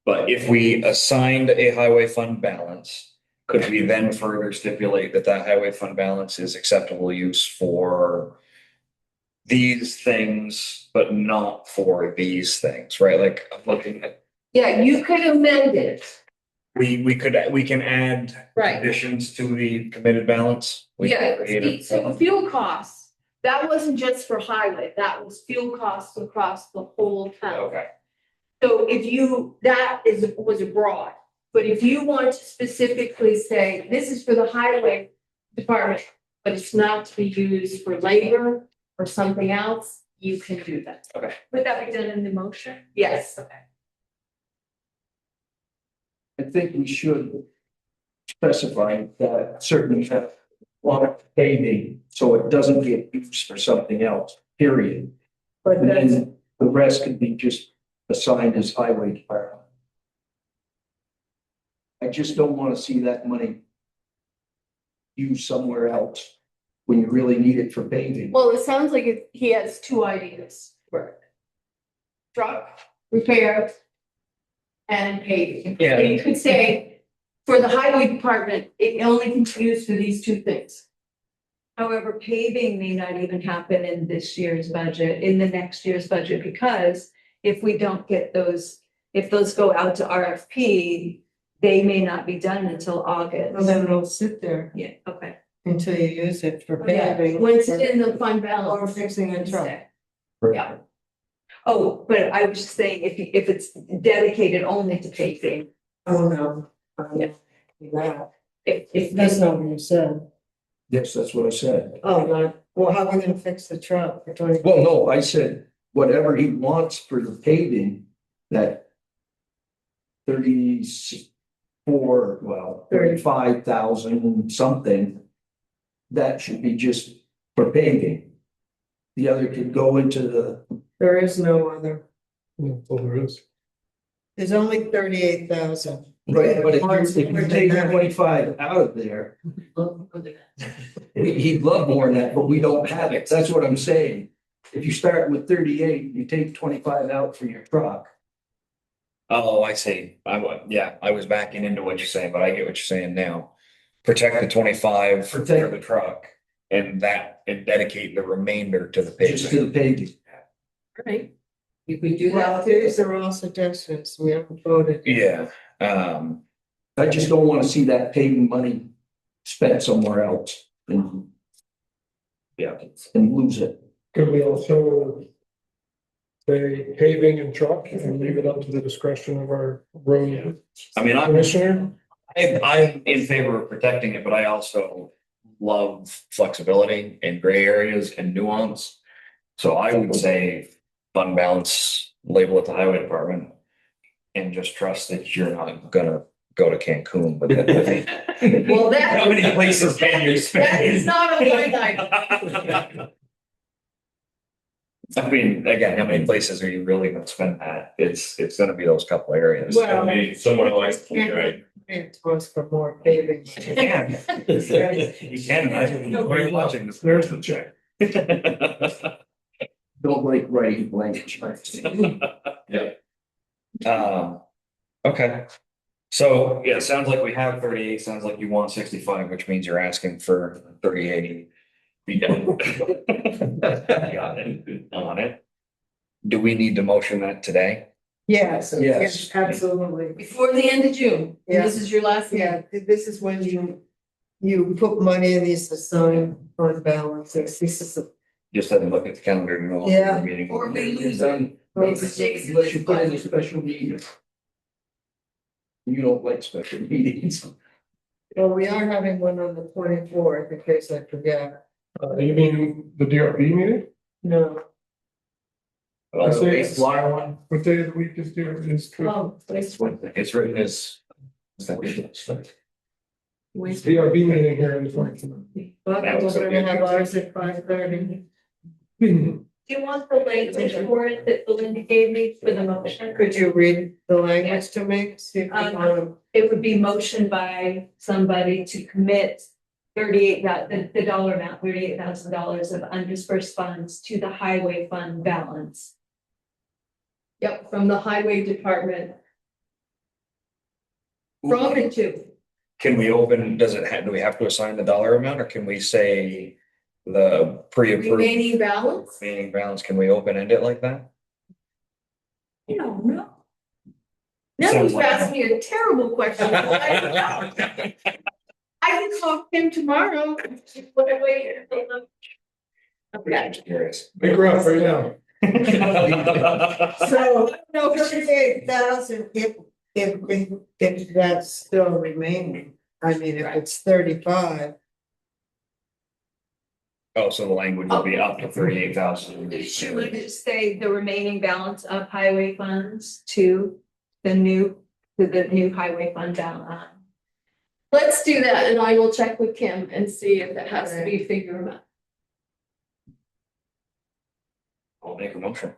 But if we assigned a highway fund balance, could we then further stipulate that that highway fund balance is acceptable use for these things, but not for these things, right? Like I'm looking at, Yeah, you could amend it, we can add right? additions to the committed balance. We can Yeah, create a- so fuel costs, that wasn't just for highway, that was fuel costs across the whole town. Okay, So if you, was abroad, but if you want to specifically say, this is for the highway department, but it's not to be used for labor or something else, you can do that. Would that be done in the motion? Yes. I think we should specify that certain want paving, so it doesn't get used for something else, period. But And that's, then the rest could be just assigned as highway department. I just don't want to see that money used somewhere else when you really need it for paving. Well, it sounds like he has two ideas for it. Truck, repair, and paving. Yeah. And you could say, for the highway department, it only can be used for these two things. However, paving may not even happen in this year's budget, in the next year's budget, because if we don't get those, if those go out to RFP, they may not be done until August. well, then it'll sit there Yeah, okay. until you use it for Yeah, paving. when it's in the fund Or balance. fixing a truck. Yeah. Oh, but I was just saying, if it's dedicated only to paving, Oh, no. Yeah. Yeah, If that's not what you said. Yes, that's what I said. Oh, no. Well, how are we gonna fix the truck for 20? Well, no, I said, whatever he wants for the paving, that 35,000 something, that should be just for paving. The other could go into the, There is no other. Well, there is. There's only 38,000. right, but if you take 25 out of there, he'd love more than that, but we don't have it. That's what I'm saying. If you start with 38, you take 25 out for your truck. Oh, I see. I was backing into what you're saying, but I get what you're saying now. Protect the 25 for Protect- the truck and dedicate the remainder to the Just to paving. the paving. Right. You could do Well, that. these are all suggestions. We haven't voted. Yeah, I just don't want to see that paving money spent somewhere else and, yeah, and lose it. Could we also say paving and truck and leave it up to the discretion of our road I mean, commissioner? I'm in favor of protecting it, but I also love flexibility and gray areas and nuance. So I would say fund balance, label it the highway department. And just trust that you're not gonna go to Cancun with it. Well, that- How many places can you spend? That is not a line item. I mean, again, how many places are you really gonna spend that? It's gonna be those couple areas. Well, Someone like, Can't it was for more paving. You can. You can, I'm watching this. There's the check. Don't like writing blank checks. Okay. So, yeah, it sounds like we have 38, sounds like you want 65, which means you're asking for 38. Be done. Got it, on it. Do we need to motion that today? Yes, Yes. yes, absolutely. Before the end of June, Yeah. this is your last meeting. Yeah, this is when you put money in these assigned fund balances. This is a. Just had to look at the calendar and know. Yeah. the meeting. Or we It's lose done, unless you put in a special meeting. You don't like special meetings. Well, we are having one on the 24th, in case I forget. You mean the DRB meeting? No. I say it's flyer one. What day of the week is Oh, it's It's written as. DRB meeting here in the. But we're gonna have ours at 5:30. Do you want the language for it that Belinda gave me for the motion? Could you read the language to me? See if you want to. It would be motioned by somebody to commit the dollar amount, $38,000 of undispersed funds to the highway fund balance. Yep, from the highway department. From and to. Can we open, do we have to assign the dollar amount or can we say the pre-approved Remaining balance? remaining balance, can we open end it like that? You don't know. Now Sounds you've like- asked me a terrible question. I don't know. I can talk to him tomorrow. What I wait until the- I'm just curious. Big rough right now. So, no, 38,000, if that's still remaining. I mean, if it's 35. Oh, so the language would be up to 38,000. Should we just say the remaining balance of highway funds to the new highway fund balance? Let's do that and I will check with Kim and see if it has to be figure amount. I'll make a motion.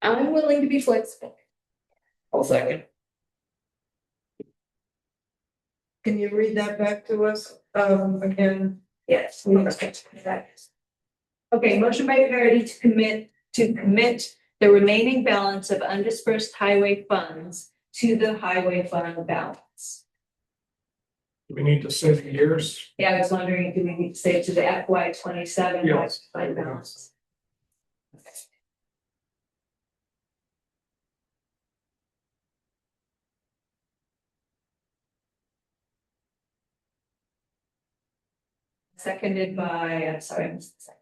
I'm willing to be flexible. I'll second. Can you read that back to us, again? Yes. Okay, motion by Verity to commit the remaining balance of undispersed highway funds to the highway fund balance. Do we need to say the years? Yeah, I was wondering, do we need to say to the FY 27 Yes. fund balance? Seconded by, I'm sorry, I missed the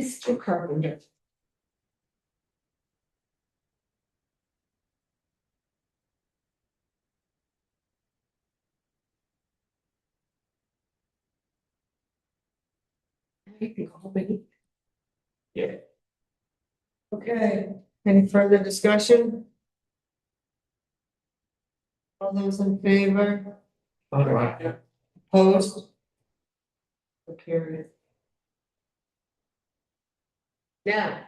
second. Mr. Carpenter. You can call me. Okay, any further discussion? All those in favor, opposed? So carried. Now.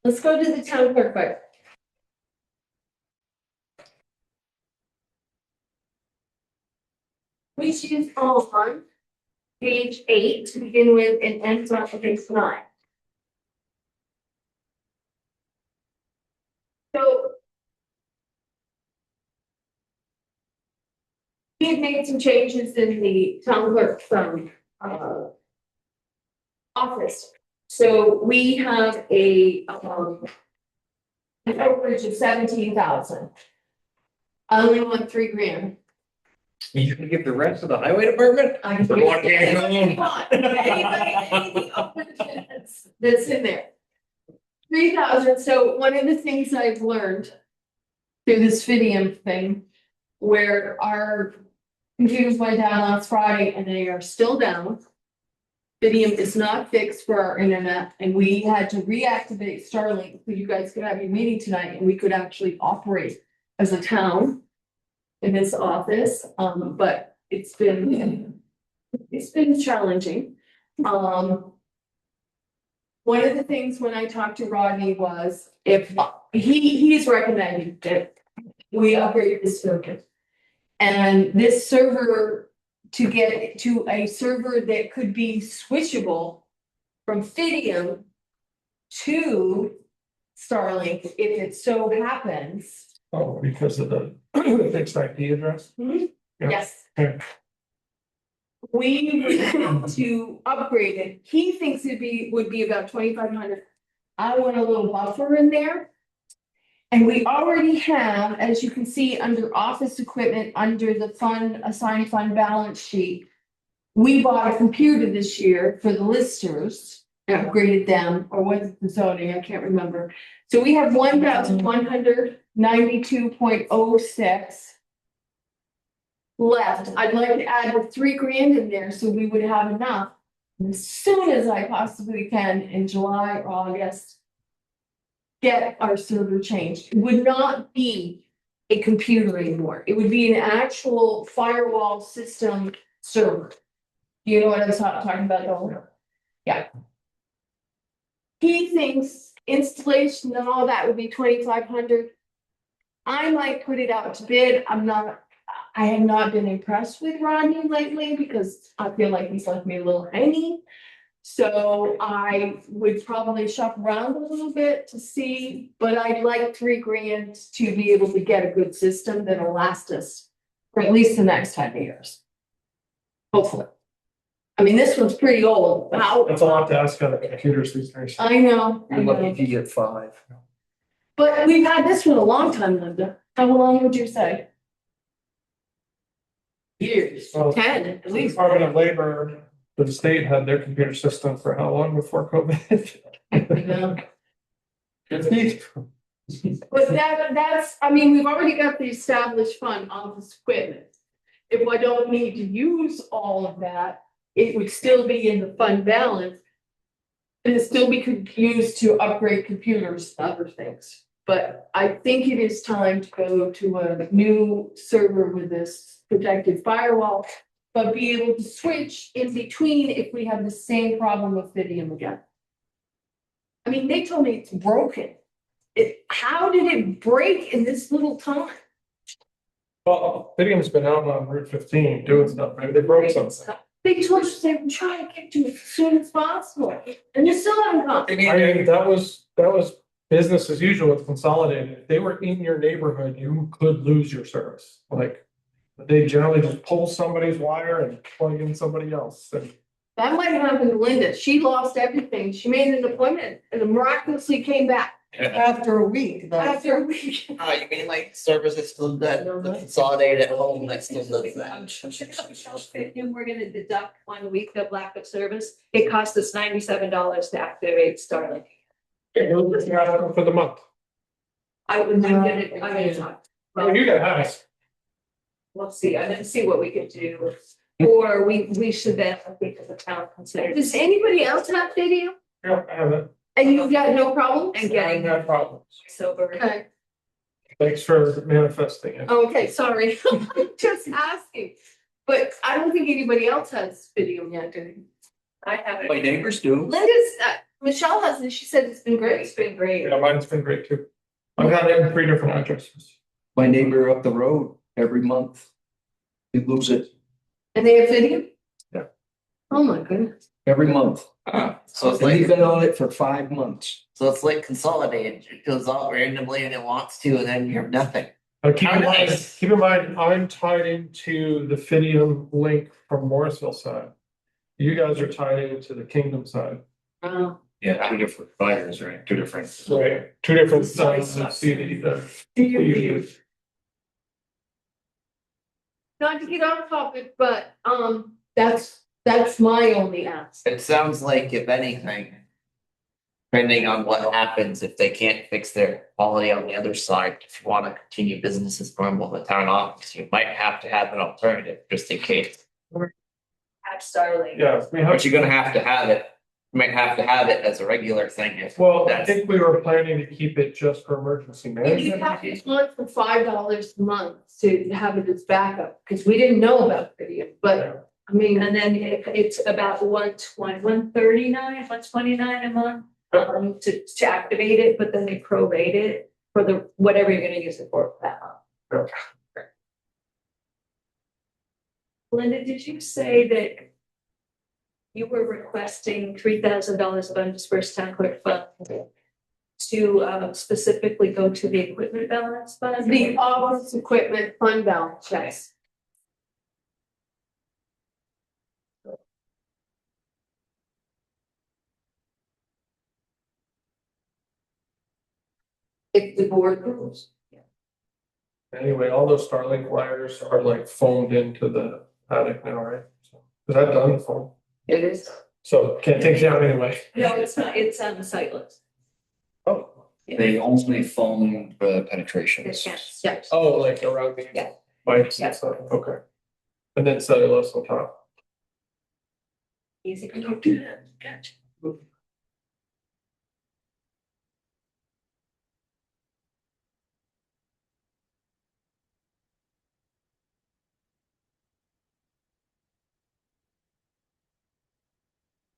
Let's go to the town clerk quick. Which is on page 8 to begin with and ends on page 9. So. We've made some changes in the town clerk office. So we have an overage of 17,000. I only want $3,000. You can give the rest to the highway department? I can. You want to get it Anybody, any overages that's in there. 3,000, so one of the things I've learned through this Fidium thing, where our computers went down last Friday and they are still down. Fidium is not fixed for our internet, and we had to reactivate Starlink so you guys could have your meeting tonight and we could actually operate as a town in this office, but it's been challenging. One of the things when I talked to Rodney was if he's recommending that we upgrade this server. And this server, to get to a server that could be switchable from Fidium to Starlink, if it so happens. Oh, because of the fixed IP address? Yeah. Yes. Okay. We would have to upgrade it. He thinks would be about 2,500. I want a little buffer in there. And we already have, as you can see, under office equipment, under the assigned fund balance sheet. We bought a computer this year for the listers, upgraded them, or was it the zoning? I can't remember. So we have 1,192.06 left. I'd like to add the $3,000 in there so we would have enough. As soon as I possibly can in July or August, get our server changed. It would not be a computer anymore. It would be an actual firewall system server. You know what I'm talking about, though? Yeah. He thinks installation and all that would be 2,500. I might put it out to bid. I have not been impressed with Rodney lately because I feel like he's left me a little hanging. So I would probably shop around a little bit to see, but I'd like $3,000 to be able to get a good system that'll last us for at least the next 10 years. Hopefully. I mean, this one's pretty old. That's a lot to ask out of computers these days. I know. You're lucky if you get 5. But we've had this one a long time, Linda. How long would you say? Years, Well, 10 at The least. Department of Labor, the state had their computer system for how long before COVID? But that's, I mean, we've already got the established fund office equipment. If I don't need to use all of that, it would still be in the fund balance. And it still be used to upgrade computers and other things. But I think it is time to go to a new server with this protected firewall, but be able to switch in between if we have the same problem with Fidium again. I mean, they told me it's broken. How did it break in this little time? Well, Fidium's been out on Route 15 doing stuff, maybe they broke something. They told us they were trying to get to it as soon as possible, and you still haven't come. I mean, that was business as usual with Consolidated. If they were in your neighborhood, you could lose your service. Like, they generally just pull somebody's wire and plug in somebody else. And That might happen to Linda. She lost everything. She made an appointment and miraculously came back After a week, though. after a week. Oh, you mean like service is still good, the consolidated at home, that still does that. We're gonna deduct 1 week of lack of service. It cost us $97 to activate Starlink. you're asking for the month. I'm gonna talk. Oh, you got us. We'll see. I'm gonna see what we could do. Or we should then, I think, as a town consider. Does anybody else have video? Yeah, I have it. And you've got no problem? And I getting have problems. sober. Okay, Thanks for manifesting it. okay, sorry, I'm just asking. But I don't think anybody else has video yet, do they? I have My it. neighbors do. Linda's, Michelle has, and she said it's been great. It's been great. Yeah, mine's been great too. I've had it in 3 different addresses. My neighbor up the road every month. He lose it And they have video? Yeah. Oh, my goodness. every month. So it's And he's like, been on it for 5 months. so it's like consolidated, it goes out randomly and it wants to, and then you have nothing. Keep How in mind, nice. keep in mind, I'm tied into the Fidium link from Morrisville side. You guys are tied into the Kingdom side. Yeah, 2 different fighters, right? 2 different. Right. 2 different sides of CD there. Not to get off topic, but, that's my only ask. It sounds like if anything. Depending on what happens, if they can't fix their quality on the other side, if you wanna continue business as normal in the town office, you might have to have an alternative, just in case. Have Starlink. Yeah, we have, But you're gonna have to have it, you might have to have it as a regular thing if. well, I That's, think we were planning to keep it just for emergency You management. have to want for $5 a month to have it as backup, because we didn't know about video, but, I mean. And then it's about 139, 129 a month, to activate it, but then they prorate it for the, whatever you're gonna use it for that month. Okay. Linda, did you say that you were requesting $3,000 of undispersed town clerk fund to specifically go to the equipment balance fund? The office equipment fund balance, yes. If the board approves. Anyway, all those Starlink wires are like phoned into the attic now, right? So, is that done phone? It is. So can't take it down anyway. No, it's not, it's on the site list. Oh. They only phone the penetrations. Yeah. Oh, like around the. Yeah. Bikes Yeah. and stuff, okay. And then cellulose on top. Easy to do that, gotcha.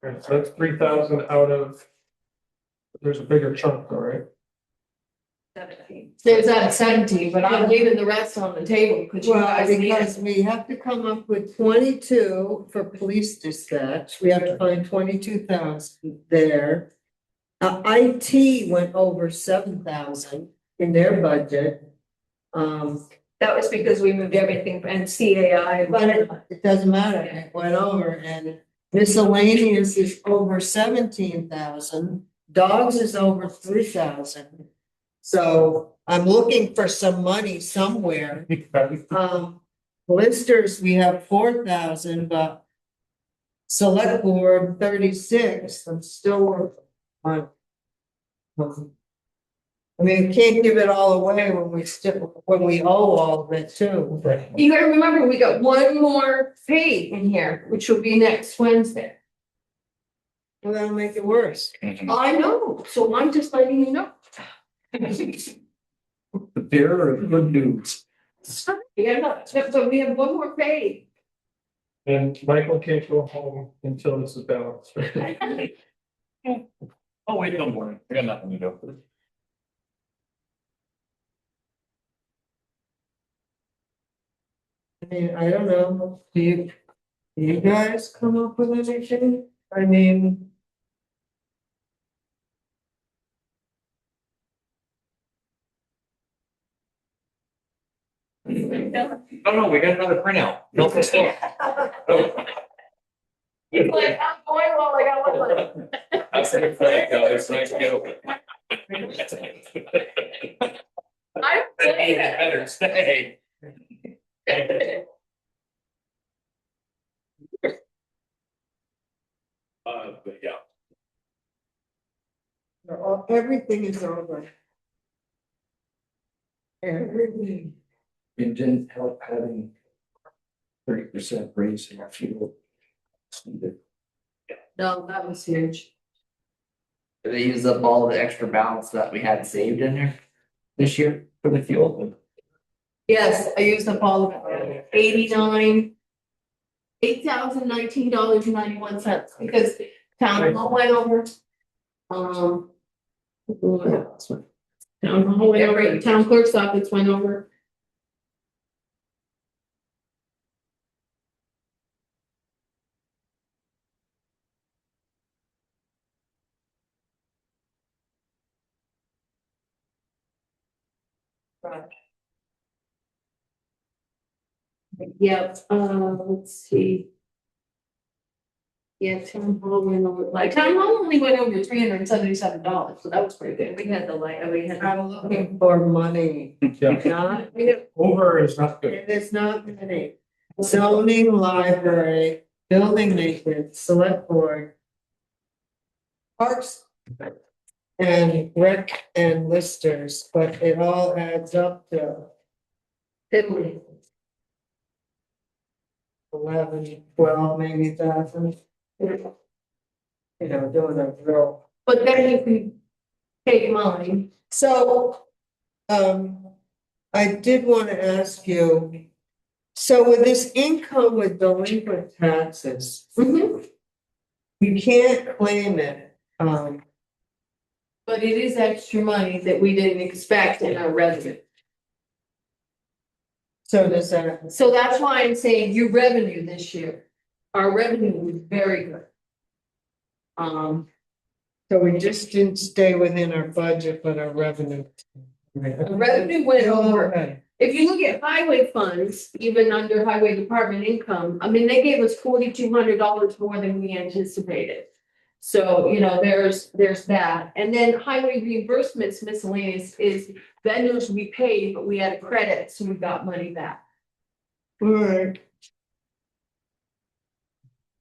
Okay, so that's 3,000 out of. There's a bigger chunk, all right? 17. There's that 17, but I'm leaving the rest on the table, because you Well, guys need because it. we have to come up with 22 for police dispatch, we have to find 22,000 there. IT went over 7,000 in their budget. That was because we moved everything and CAI. But it doesn't matter, it went over, and miscellaneous is over 17,000, dogs is over 3,000. So I'm looking for some money somewhere. Listers, we have 4,000, but select board 36, I'm still on. I mean, we can't give it all away when we owe all of it too. Right. You gotta remember, we got one more pay in here, which will be next Wednesday. Well, that'll make it worse. I know, so I'm just letting you know. The bearer of good news. Yeah, no, but we have one more pay. And Michael can't go home until this is balanced. Oh, wait, don't worry, I got nothing to do. I mean, I don't know, do you guys come up with anything? I mean. No, we got another printout. No, it's still. It's like, I'm going well, I got one. That's a good thing, it's nice to get over. I don't play that. Better stay. But yeah. Everything is over. Everything. It didn't help having 30% raise in our fuel. No, that was huge. Did they use up all the extra balance that we had saved in there this year for the fuel? Yes, I used up all of it, $8,019.91, because town hall went over. What else? Town hall went over, town clerk's office went over. Yep, let's see. Yeah, town hall went over, like, town hall only went over $377, so that was pretty good. We had the light, we had. I'm looking for money, Yeah, not, over is not good. it is not money. Zoning, library, building maintenance, select board. Parks. And rec and listers, but it all adds up to 11, 12, maybe thousand. You know, doing a real. But then you can take mine. So, I did want to ask you, so with this income with delinquent taxes, you can't claim it, But it is extra money that we didn't expect in our revenue. so does that, So that's why I'm saying your revenue this year, our revenue was very good. so we just didn't stay within our budget, but our revenue. The revenue went over. Okay. If you look at highway funds, even under highway department income, I mean, they gave us $4,200 more than we anticipated. So, you know, there's that. And then highway reimbursements miscellaneous is vendors we paid, but we had a credit, so we got money back. Alright,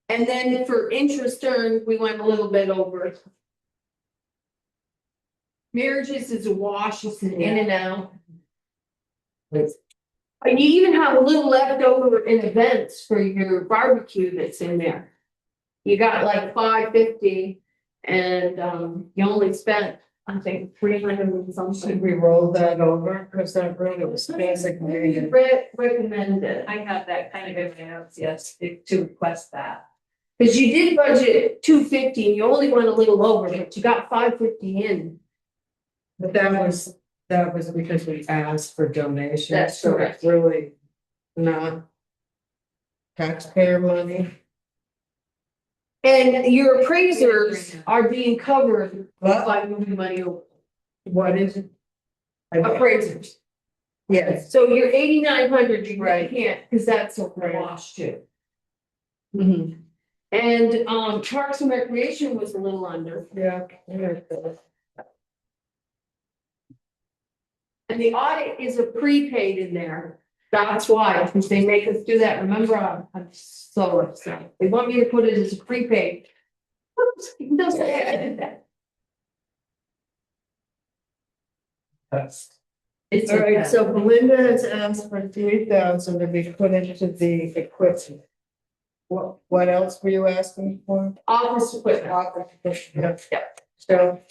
And then for interest earned, we went a little bit over. Marriages is a wash, it's an in and out. And you even have a little left over in events for your barbecue that's in there. You got like $550 and you only spent, I think, 300 and should something. we roll that over, cause that really was basically. Recommended, I have that kind of in my notes, yes, to request that. because you did budget $250 and you only went a little over, but you got $550 in. But that was because we asked for donations. That's so correct. it's really not taxpayer money. And your appraisers are being covered What, by moving money over. what is it? Appraisers. Yes. So your 8,900, you Right. can't, because that's a Right. wash too. Mm-hmm. And Parks and Recreation was a little under. Yeah. And the audit is a prepaid in there. That's why, because they make us do that. Remember, I'm so upset. They want me to put it as a prepaid. Oops, no, say I did that. That's, It's All right, okay. so Belinda has asked for 3,000 to be put into the equipment. What else were you asking for? Office equipment. Yeah. So,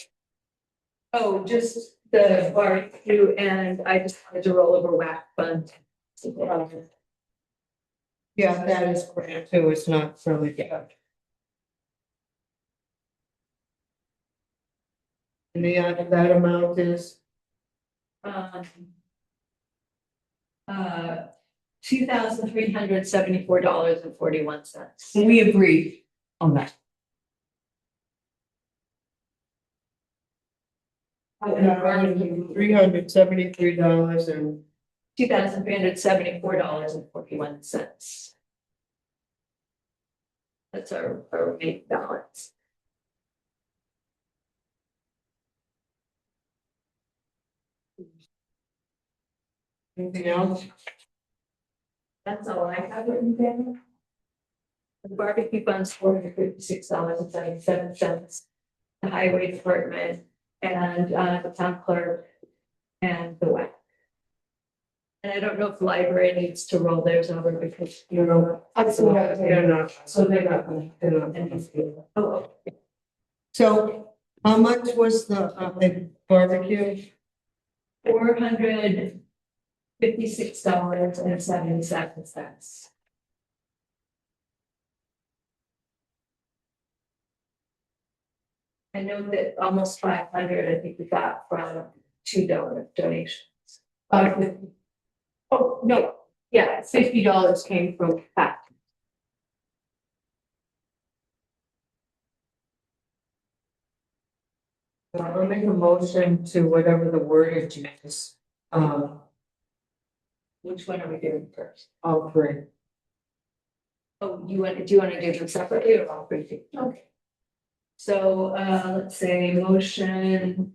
Oh, just the barbecue and I just wanted to roll over whack fund. yeah, that is grant too, it's not really good. And that amount is, $2,374.41. We agreed on that. $373 and $2,374.41. That's our remaining balance. anything else? That's all I have written down. The barbecue fund's $456.77. The highway department and the town clerk and the WAC. And I don't know if the library needs to roll theirs over because you know. They're not. So they're not. They're not. Oh, So How much was the barbecue? $456.77. I know that almost 500, I think we got from $2 donations. Oh, no, yeah, $50 came from that. I'll make a motion to whatever the wordage is, Which one are we doing first? all three. Oh, do you want to do them separately or all three? Okay. So, let's say motion.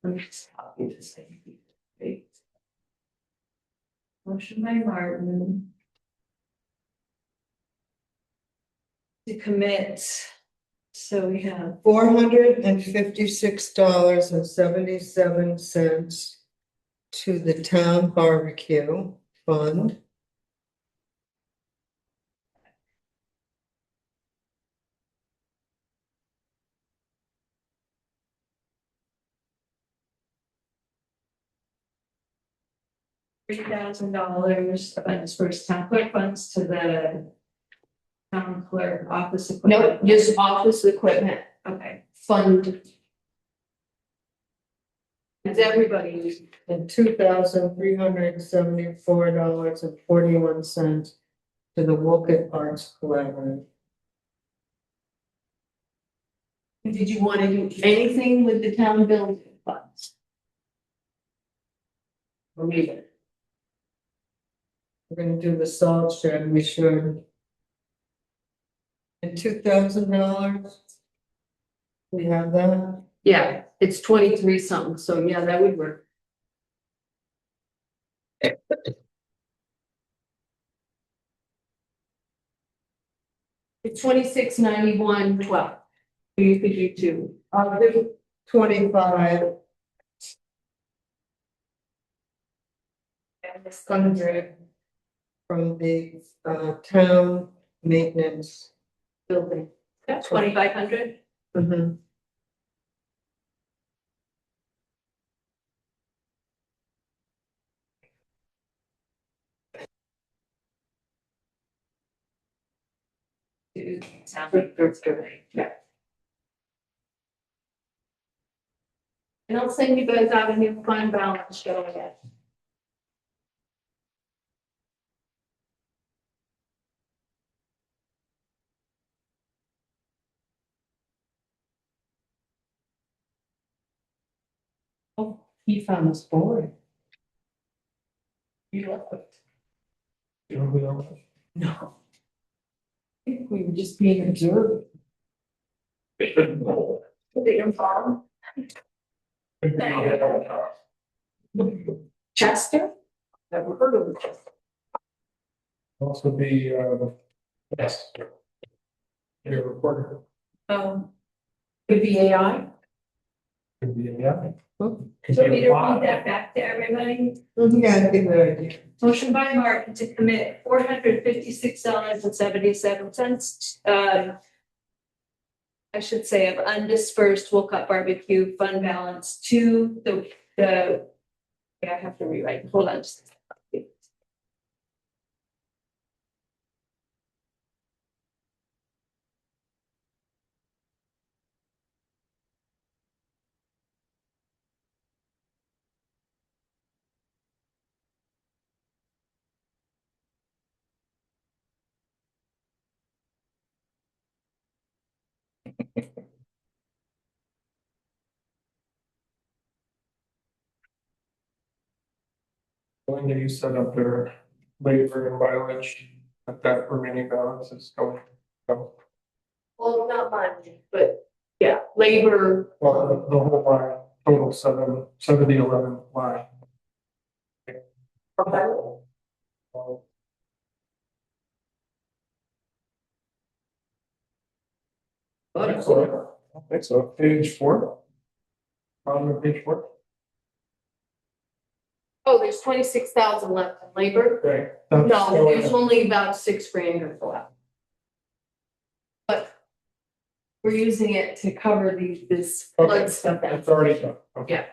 Let me just copy this thing. Wait. Motion by Martin. To commit. So we have $456.77 to the town barbecue fund. $3,000 of undispersed town clerk funds to the town clerk office No, equipment. just office equipment Okay, fund. It's everybody. And $2,374.41 to the Wolcott Arts Collaborative. Did you want to do anything with the town building funds? Or leave it? We're gonna do the salt shed, we should. And $2,000. We have that. Yeah, it's 23 something, so yeah, that would work. It's 2691.12. You could do two. I'll do 25. And 100 from the town maintenance. Building. that's 2,500. Mhm. Sounds like that's good. Yeah. And I'll send you guys out a new fund balance showing it. Oh, he found this board. You left it. You know who that was? No. I think we were just being observed. Chester? Never heard of it. Also be, yes. Your reporter Could be AI. could be, yeah. So we don't read that back to everybody. Yeah, I think that idea. Motion by Martin to commit $456.77. I should say of undispersed Wolcott barbecue fund balance to the, yeah, I have to rewrite, hold on just a second. When you set up their labor and mileage, that remaining balance is going. So, Well, not much, but yeah, labor. well, the whole line, total 7011 line. I think so. I think so. Page 4. Bottom of page 4. Oh, there's 26,000 left in labor. Right. No, there's only about $6,000 left. But we're using it to cover this flood stuff. It's already done. Okay. Yeah.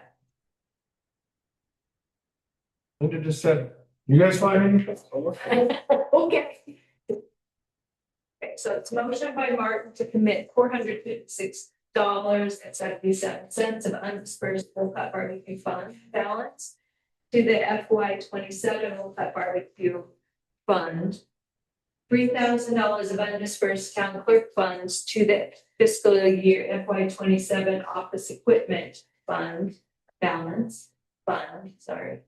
Linda just said, you guys find anything? Okay. Okay, so it's motion by Martin to commit $456.77 of undispersed Wolcott barbecue fund balance to the FY 27 Wolcott barbecue fund. $3,000 of undispersed town clerk funds to the fiscal year FY 27 office equipment fund balance sorry.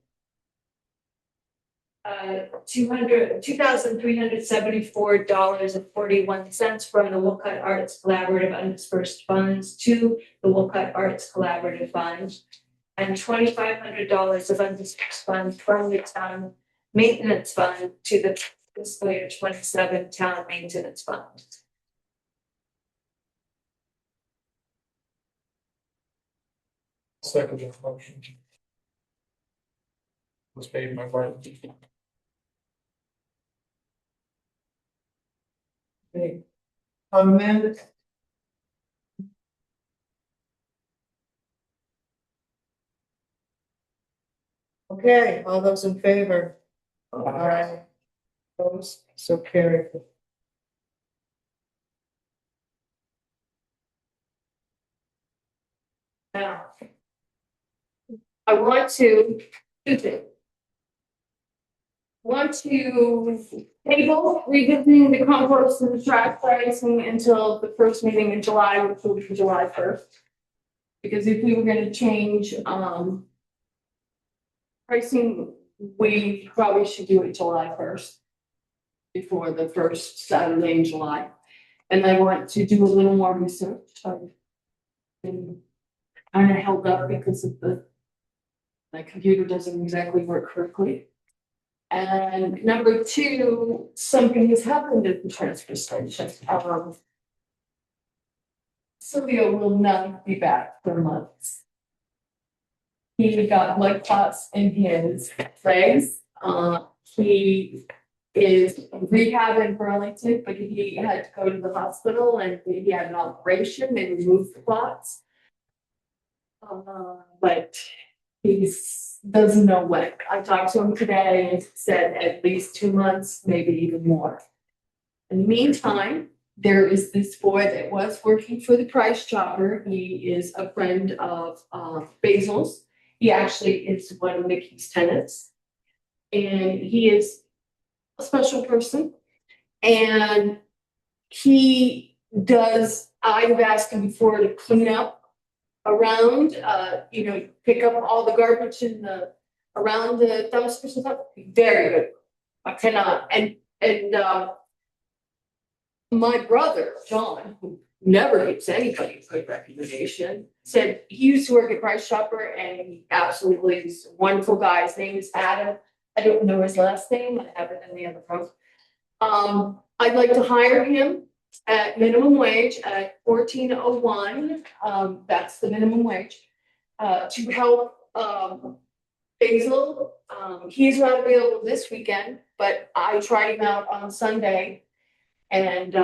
$2,374.41 from the Wolcott Arts Collaborative undispersed funds to the Wolcott Arts Collaborative Fund, and $2,500 of undispersed funds from the town maintenance fund to the fiscal year 27 town maintenance fund. Second the motion. Was made by Martin. Okay. Amanda? Okay, all those in favor? Aye. Opposed, so carried. Now, I want to table revisiting the compost and the trash pricing until the first meeting in July, which will be July 1st. Because if we were gonna change, pricing, we probably should do it July 1st. Before the first Saturday in July. And I want to do a little more research. I've been kind of held up because of my computer doesn't exactly work correctly. And number two, something has happened at the transfer station. Sylvia will not be back for months. He got blood clots in his legs. He is in rehab in Burlington, but he had to go to the hospital and he had an operation and removed the clots. But he doesn't know when. I talked to him today and said at least 2 months, maybe even more. In the meantime, there is this boy that was working for the Price Chopper. He is a friend of Basil's. He actually is one of Mickey's tenants. And he is a special person. And he does, I've asked him before to clean up around, pick up all the garbage around the dumpsters and stuff. Very good. I cannot. And my brother, John, who never gives anybody a good recommendation, said he used to work at Price Chopper and he absolutely is a wonderful guy. His name is Adam. I don't know his last name. I have it in the other room. I'd like to hire him at minimum wage at $14.01. That's the minimum wage to help Basil. He's not available this weekend, but I tried him out on Sunday and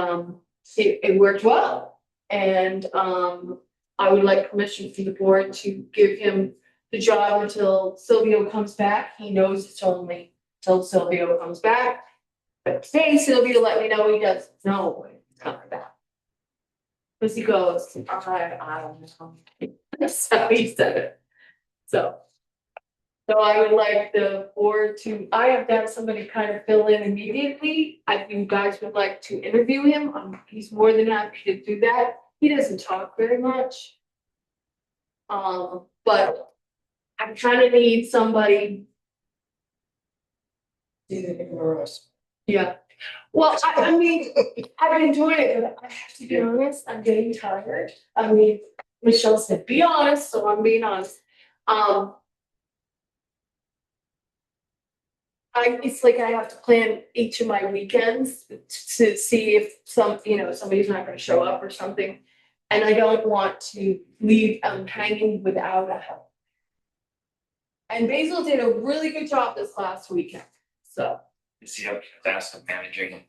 it worked well. And I would like permission from the board to give him the job until Silvio comes back. He knows it's only till Silvio comes back. But today Silvio let me know he doesn't know when he's coming back. Because he goes, I don't know. That's how he said it. So I would like the board to, I have to have somebody kind of fill in immediately. If you guys would like to interview him, he's more than happy to do that. He doesn't talk very much. But I kind of need somebody. Yeah. Well, I mean, I've been doing it, but I have to be honest, I'm getting tired. I mean, Michelle said, be honest, so I'm being honest. It's like I have to plan each of my weekends to see if somebody's not gonna show up or something. And I don't want to leave hanging without a help. And Basil did a really good job this last weekend, so. Is he up to task of managing?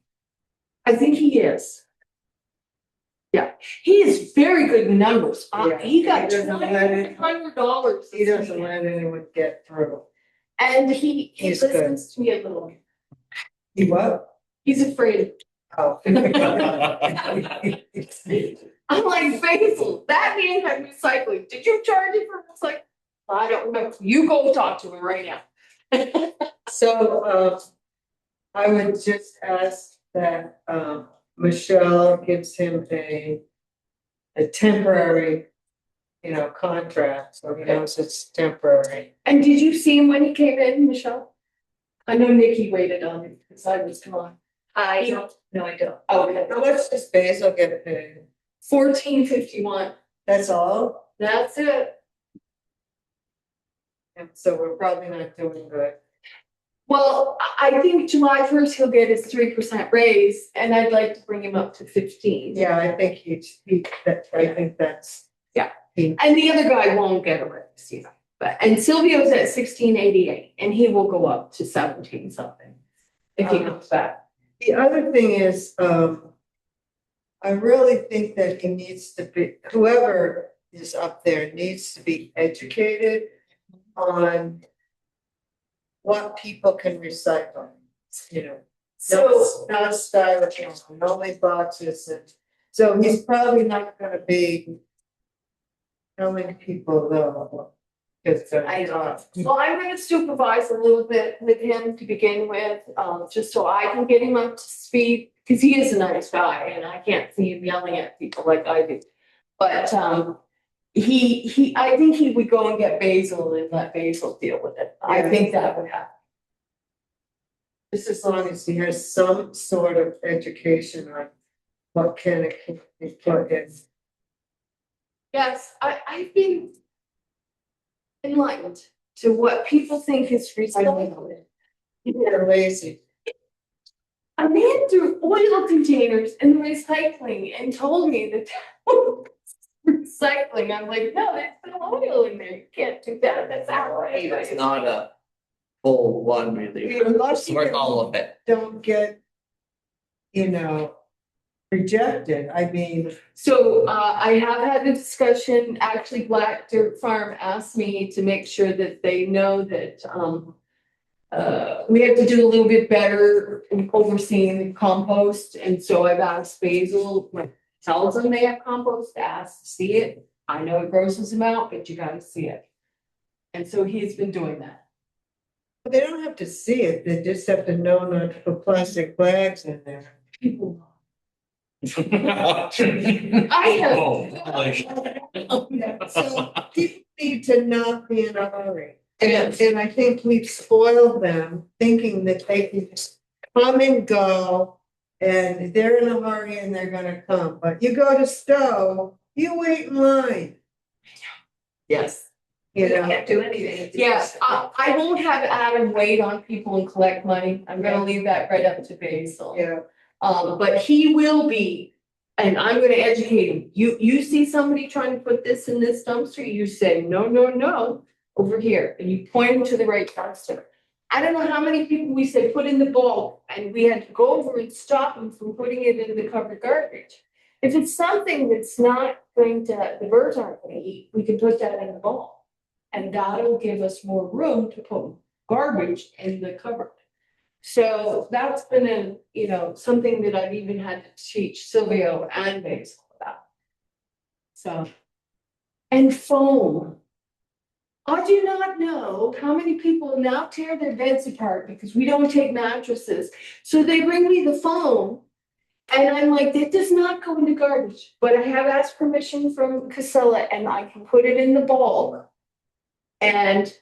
I think he is. He is very good in numbers. Yeah, He got he doesn't let it- $2,100. He doesn't let anyone get through. And he He's good. listens to me a little. He what? He's afraid. Oh. I'm like, Basil, that man had recycling. Did you charge him for recycling? I don't remember. You go talk to him right now. So, I would just ask that, Michelle gives him a temporary, contract, so he knows it's temporary. And did you see him when he came in, Michelle? I know Nikki waited on him because I was gone. I don't, no, I don't. Okay, How much does Basil get paid? $14.51. That's all? That's it. And so we're probably not doing good. Well, I think July 1st he'll get his 3% raise, and I'd like to bring him up to 15. Yeah, I think I think that's. Yeah. He- And the other guy won't get a raise, and Silvio's at 1688, and he will go up to 17 something if he comes back. The other thing is, I really think that he needs to be, whoever is up there needs to be educated on what people can recycle, So, not styrofoam, only boxes, and so he's probably not gonna be telling people though. I don't. Well, I'm gonna supervise a little bit with him to begin with, just so I can get him up to speed, because he is a nice guy and I can't see him yelling at people like I do. But, I think he would go and get Basil and let Basil deal with it. I Yeah. think that would happen. Just as long as he has some sort of education on what can and can't be put in. Yes, I've been enlightened to what people think is recycling. They're lazy. A man threw oil containers in the recycling and told me that recycling. I'm like, no, there's still oil in there. You can't do that. That's outrageous. It's not a full one really. You're lucky It's worth all of it. Don't get, rejected. I mean, So I have had a discussion, actually Black Dirt Farm asked me to make sure that they know that we have to do a little bit better in overseeing the compost. And so I've asked Basil, when he tells them they have compost, to ask to see it. I know it grosses them out, but you gotta see it. And so he's been doing that. they don't have to see it. They just have to know not to put plastic bags in there. People. I So people need to not be in a hurry. And I think we've spoiled them thinking that they can just come and go and they're in a hurry and they're gonna come. But you go to Stowe, you wait in line, Yes. you You know. can't do anything. Yes, I won't have Adam wait on people and collect money. I'm gonna leave that right up to Basil. Yeah, But he will be, and I'm gonna educate him. You see somebody trying to put this in this dumpster, you say, no, no, no, over here, and you point them to the right dumpster. I don't know how many people we said, put in the bulk, and we had to go over and stop them from putting it in the covered garbage. If it's something that's not going to, the birds aren't gonna eat, we can put that in the bulk. And that'll give us more room to put garbage in the cupboard. So that's been something that I've even had to teach Silvio and Basil about. So, and foam. I do not know how many people now tear their beds apart because we don't take mattresses. So they bring me the foam. And I'm like, that does not go in the garbage, but I have asked permission from Casella and I can put it in the bulk. And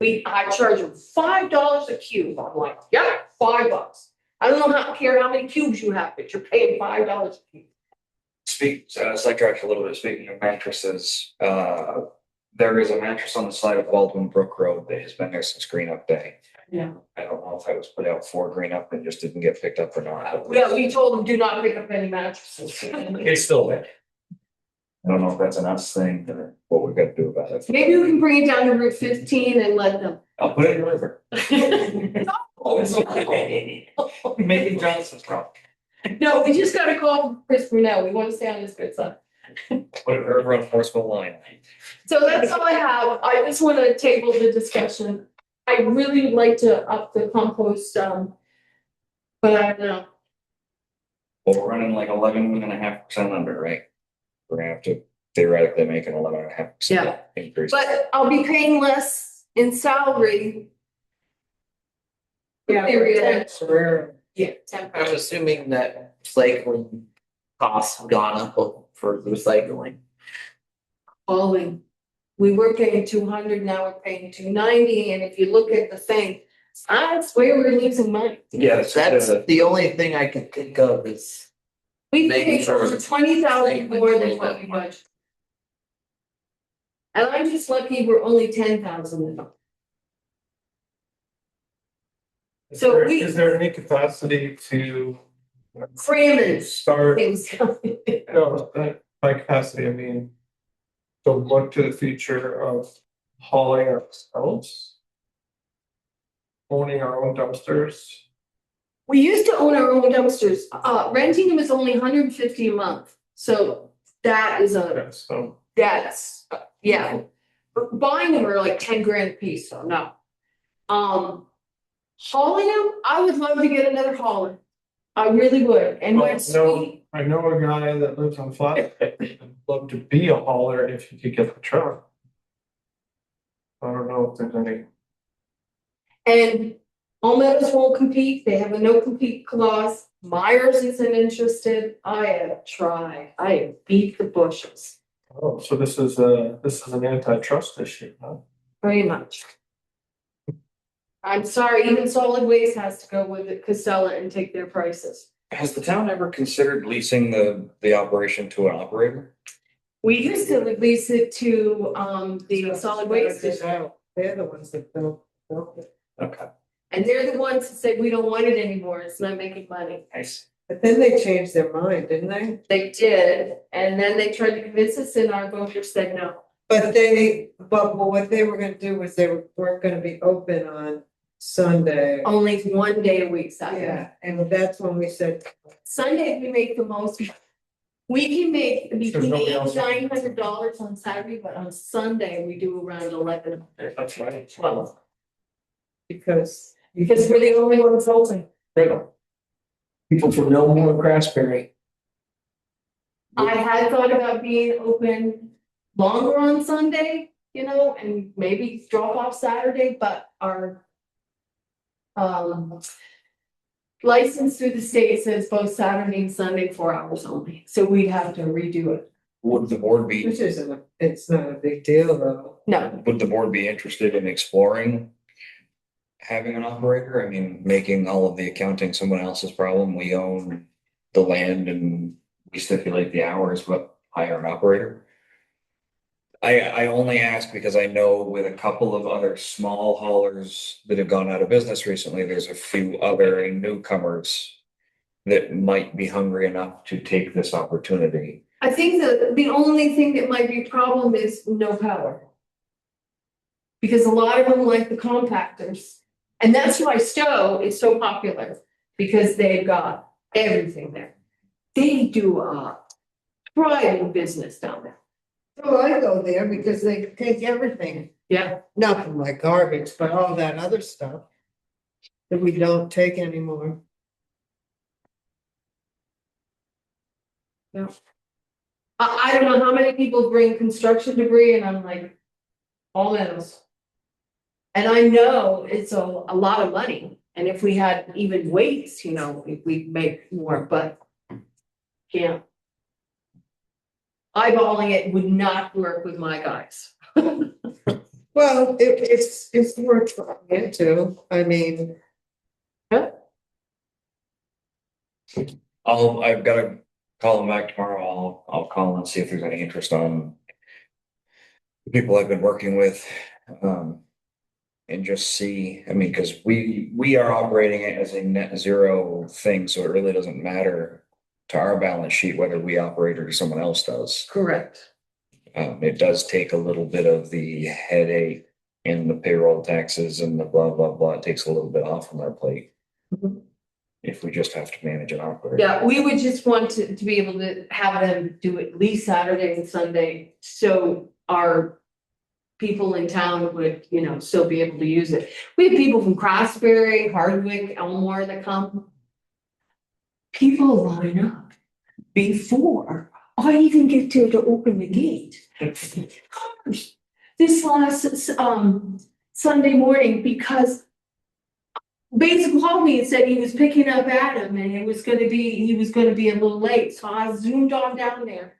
I charge them $5 a cube. I'm like, yeah, $5. I don't care how many cubes you have, but you're paying $5 a cube. Sidetracked a little bit, speaking of mattresses, there is a mattress on the side of Baldwin Brook Road that has been there since Green Up Day. Yeah. I don't know if I was put out for Green Up and just didn't get picked up or not. Yeah, we told them, do not pick up any mattresses. It's still there. I don't know if that's an us thing or what we've got to do about it. Maybe we can bring it down to Route 15 and let them. I'll put it in the river. Oh, it's okay. Making Johnson's problem. No, we just got a call from Chris Brunel. We want to stay on his good side. Put it over on forceful line. So that's all I have. I just want to table the discussion. I really would like to up the compost, but I don't know. Well, we're running like 11.5% under, right? We're gonna have to theoretically make an 11.5% Yeah. increase. But I'll be paying less in salary. Yeah, Period. temporary. Yeah, I'm temporary. assuming that recycling costs have gone up for recycling. Hauling. We were paying 200, now we're paying 290, and if you look at the thing, that's where we're losing money. Yes, That's the only thing I can think of is, We Making paid sure over 20,000 more than what we budgeted. And I'm just lucky we're only 10,000. Is So there- we- Is there any capacity to Cramming start, things. no, by capacity, I mean, to look to the future of hauling ourselves? Owning our own dumpsters? We used to own our own dumpsters, renting them is only 150 a month, so that is Yeah, so, yeah. Buying them are like 10 grand a piece, so no. Hauling them, I would love to get another hauler. I really would, and well, what's no, I know a guy that lives on Flat, would love to be a hauler if he could get the truck. I don't know if there's any, And All Meadows won't compete, they have a no compete clause, Myers isn't interested, I have tried, I have beat the bushes, oh, so this is an antitrust issue, huh? pretty much. I'm sorry, even solid waste has to go with it, Casella, and take their prices. Has the town ever considered leasing the operation to an operator? We used to lease it to, the solid waste district, They're the ones that built it. Okay, and they're the ones that said, we don't want it anymore, it's not making money. nice. But then they changed their mind, didn't they? They did, and then they tried to convince us, and our voters said no. But what they were gonna do was weren't gonna be open on Sunday. Only one day a week, Saturday. Yeah, and that's when we said, Sunday, we make the most. We can make between nobody $800 else. and $900 on Saturday, but on Sunday, we do around 11, That's right. 12. because. Because we're the only ones open. People from Millmore and Craftsbury. I had thought about being open longer on Sunday, and maybe drop off Saturday, but our license through the state says both Saturday and Sunday, 4 hours only, so we'd have to redo it. Would the board be, Which it's not a big deal though. No, would the board be interested in exploring having an operator? I mean, making all of the accounting someone else's problem. We own the land and we stipulate the hours, but hire an operator. I only ask because I know with a couple of other small haulers that have gone out of business recently, there's a few other newcomers that might be hungry enough to take this opportunity. I think the only thing that might be a problem is no power. Because a lot of them like the compactors, and that's why Stowe is so popular, because they've got everything there. They do a thriving business down there. Oh, I go there because they take everything, Yeah. not from my garbage, but all that other stuff. That we don't take anymore. I don't know how many people bring construction debris, and I'm like, all Meadows. And I know it's a lot of money, and if we had even weights, we'd make more, but yeah. Eyeballing it would not work with my guys. Well, it's worth looking into, I mean. I've got to call them back tomorrow. I'll call and see if there's any interest on the people I've been working with. And just see, I mean, because we are operating it as a net zero thing, so it really doesn't matter to our balance sheet whether we operate or someone else does. Correct. It does take a little bit of the headache and the payroll taxes and the blah, blah, blah. It takes a little bit off from our plate. if we just have to manage and operate. Yeah, we would just want to be able to have them do at least Saturday and Sunday, so our people in town would, you know, still be able to use it. We have people from Craftsbury, Hardwick, Elmore that come. People line up before I even get there to open the gate. Cars. This last Sunday morning, because Basil called me and said he was picking up Adam and he was gonna be a little late, so I zoomed on down there.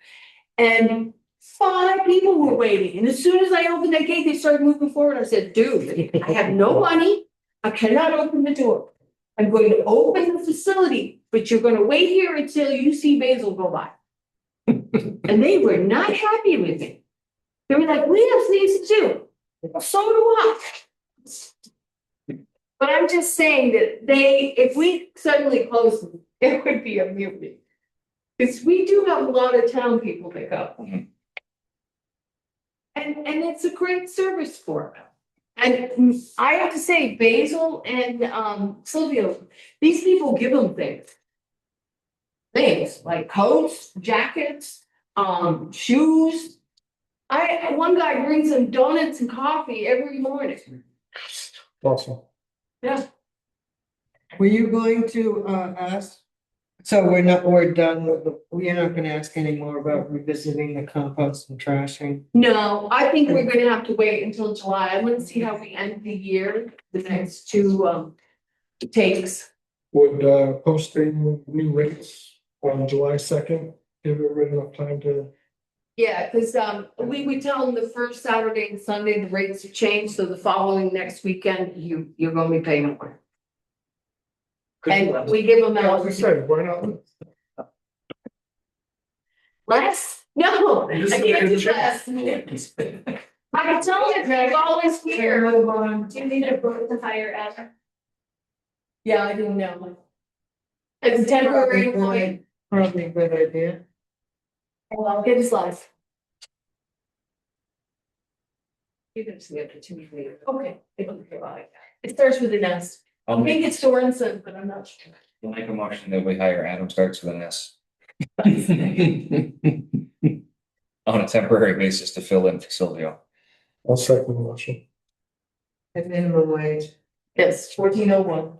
And 5 people were waiting, and as soon as I opened that gate, they started moving forward. I said, dude, I have no money, I cannot open the door. I'm going to open the facility, but you're gonna wait here until you see Basil go by. And they were not happy with me. They were like, we have things to do. So do I. But I'm just saying that if we suddenly close them, it would be a mutiny. Because we do have a lot of town people that go. Mhm. And it's a great service for them. And I have to say, Basil and Sylvia, these people give them things. Things like coats, jackets, shoes. One guy brings them donuts and coffee every morning. Awesome. Yeah. Were you going to ask? So we're done with we're not gonna ask any more about revisiting the compost and trashing. No, I think we're gonna have to wait until July. I want to see how we end the year, the next 2 takes. Would posting new rates on July 2nd give everybody enough time to? Yeah, because we would tell them the first Saturday and Sunday, the rates have changed, so the following next weekend, you're gonna be paying more. And we give them Yeah, I was gonna out say, why not? less? No, I Just can't do check. less. I told you, they're always here. Do you need a vote to hire Adam? Yeah, I didn't know. It's a temporary employee. Probably a good idea. Well, get his life. You can see it to me later. Okay. It starts with an S. I think it's Sorensen, but I'm not sure. I'll make a motion that we hire Adam starts with an S. On a temporary basis to fill in for Silvio. I'll second the motion. At minimum wage. Yes, 1401.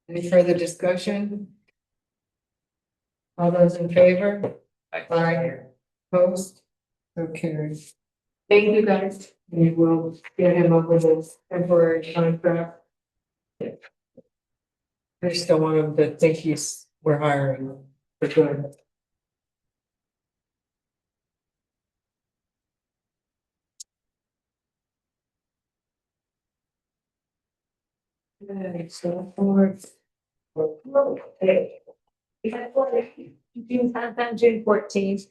Any further discussion? All those in favor? Aye. Opposed? So carried. Thank you, guys. We will get him over this temporary contract. I just don't want him to think we're hiring for good. Okay, so forward. Okay. We had June 14th.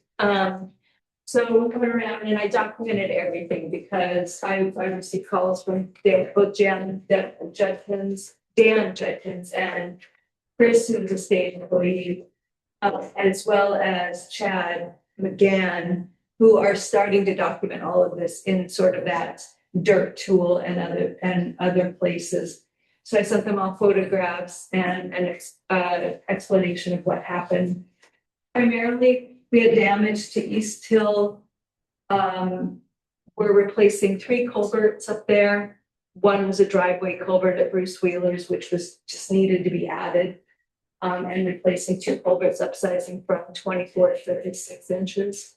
So we're coming around and I documented everything because I received calls from both Dan Judkins and Chris, who's a state employee, as well as Chad McGann, who are starting to document all of this in sort of that dirt tool and other places. So I sent them all photographs and an explanation of what happened. Primarily, we had damage to East Hill. We're replacing 3 culverts up there. One was a driveway culvert at Bruce Wheeler's, which was just needed to be added. And replacing 2 culverts, upsizing from 24 to 36 inches.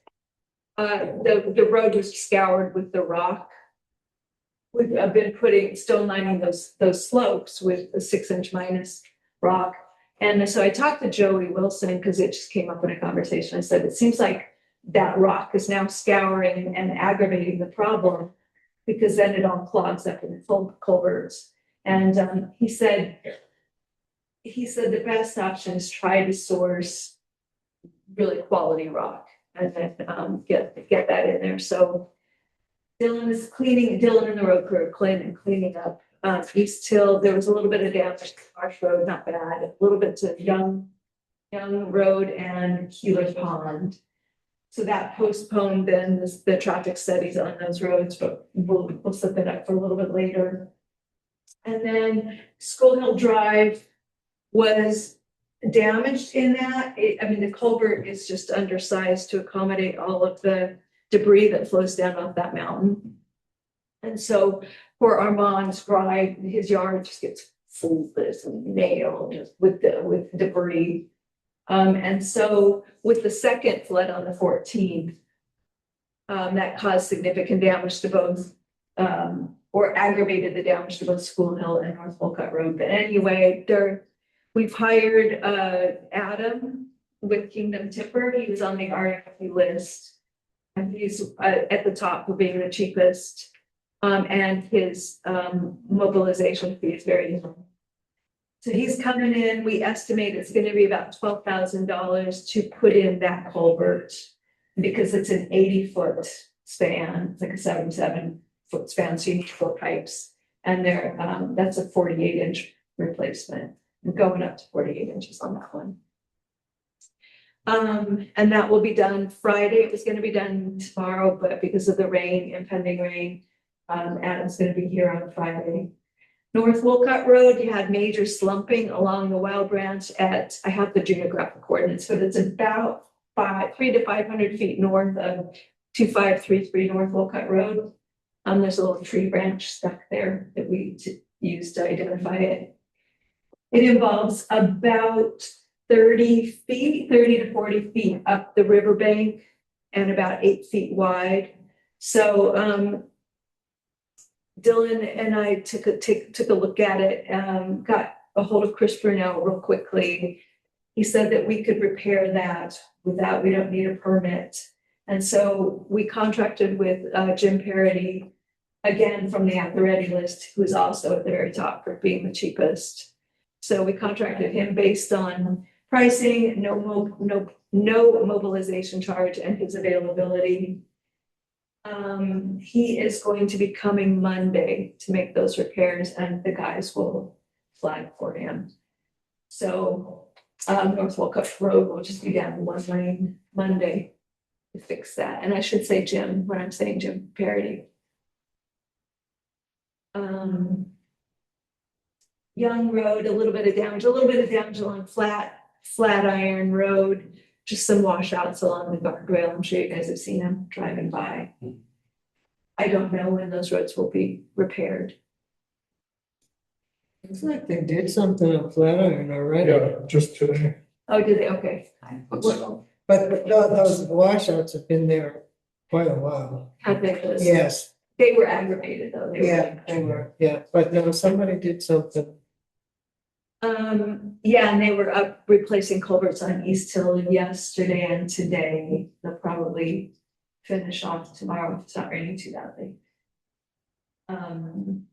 The road was scoured with the rock. We've been stone lining those slopes with a 6-inch minus rock. And so I talked to Joey Wilson because it just came up in a conversation. I said, it seems like that rock is now scouring and aggravating the problem because then it all clogs up in the culverts. And he said the best option is try to source really quality rock and then get that in there. So Dylan and the road crew are cleaning up East Hill. There was a little bit of damage to Marsh Road, not bad, a little bit to Young Road and Keeler Pond. So that postponed then the traffic studies on those roads, but we'll set that up for a little bit later. And then School Hill Drive, was damaged in that. I mean, the culvert is just undersized to accommodate all of the debris that flows down off that mountain. And so for Armand's ride, his yard just gets full of this and nailed with debris. And so with the second flood on the 14th, that caused significant damage to both, or aggravated the damage to both School Hill and North Wolcott Road. But anyway, we've hired Adam with Kingdom Tipper. He was on the RFP list. And he's at the top for being the cheapest. And his mobilization fee is very low. So he's coming in, we estimate it's gonna be about $12,000 to put in that culvert. Because it's an 80-foot span, it's like a 77-foot span, so you need 4 pipes. And that's a 48-inch replacement, going up to 48 inches on that one. And that will be done Friday. It was gonna be done tomorrow, but because of the rain, impending rain, Adam's gonna be here on Friday. North Wolcott Road, you had major slumping along the Wild Branch I have the geographic coordinates, but it's about 300 to 500 feet north of 2533 North Wolcott Road. There's a little tree branch stuck there that we used to identify it. It involves about 30 to 40 feet up the riverbank and about 8 feet wide. So Dylan and I took a look at it, got a hold of Chris Brunel real quickly. He said that we could repair that we don't need a permit. And so we contracted with Jim Parody, again from the at the ready list, who's also at the very top for being the cheapest. So we contracted him based on pricing, no mobilization charge, and his availability. He is going to be coming Monday to make those repairs, and the guys will flag for him. So North Wolcott Road will just be down 1 lane Monday to fix that. And I should say Jim when I'm saying Jim Parody. Young Road, a little bit of damage along Flatiron Road, just some washouts along the guardrail. I'm sure you guys have seen them driving by. I don't know when those roads will be repaired. It's like they did something on Flatiron already. Yeah, just today. Oh, did they? Okay. But those washouts have been there quite a while. Have they? Yes, They were aggravated though. they were, yeah, but no, somebody did something. Yeah, and they were up replacing culverts on East Hill yesterday and today. They'll probably finish off tomorrow if it's not raining too badly. And